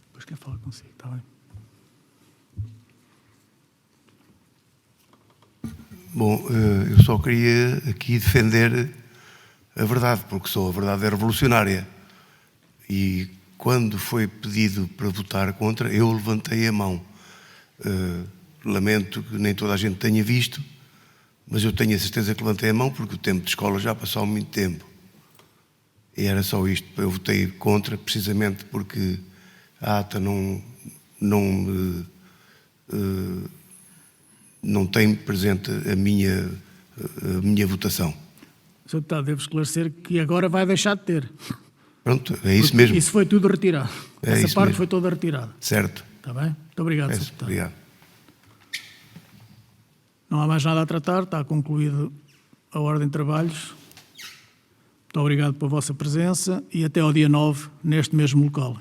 Depois quer falar consigo, está bem? Bom, eu só queria aqui defender a verdade, porque só a verdade é revolucionária. E quando foi pedido para votar contra, eu levantei a mão. Lamento que nem toda a gente tenha visto, mas eu tenho a certeza que levantei a mão porque o tempo de escola já passou há muito tempo. E era só isto. Eu votei contra precisamente porque a ata não tem presente a minha votação. Sr. Deputado, devo esclarecer que agora vai deixar de ter. Pronto, é isso mesmo. Isso foi tudo retirado. É Essa isso parte mesmo. foi toda retirada. Certo. Está bem? Muito obrigado, Sr. Deputado. Obrigado. Não há mais nada a tratar, está concluída a ordem de trabalhos. Muito obrigado pela vossa presença e até ao dia 9, neste mesmo local.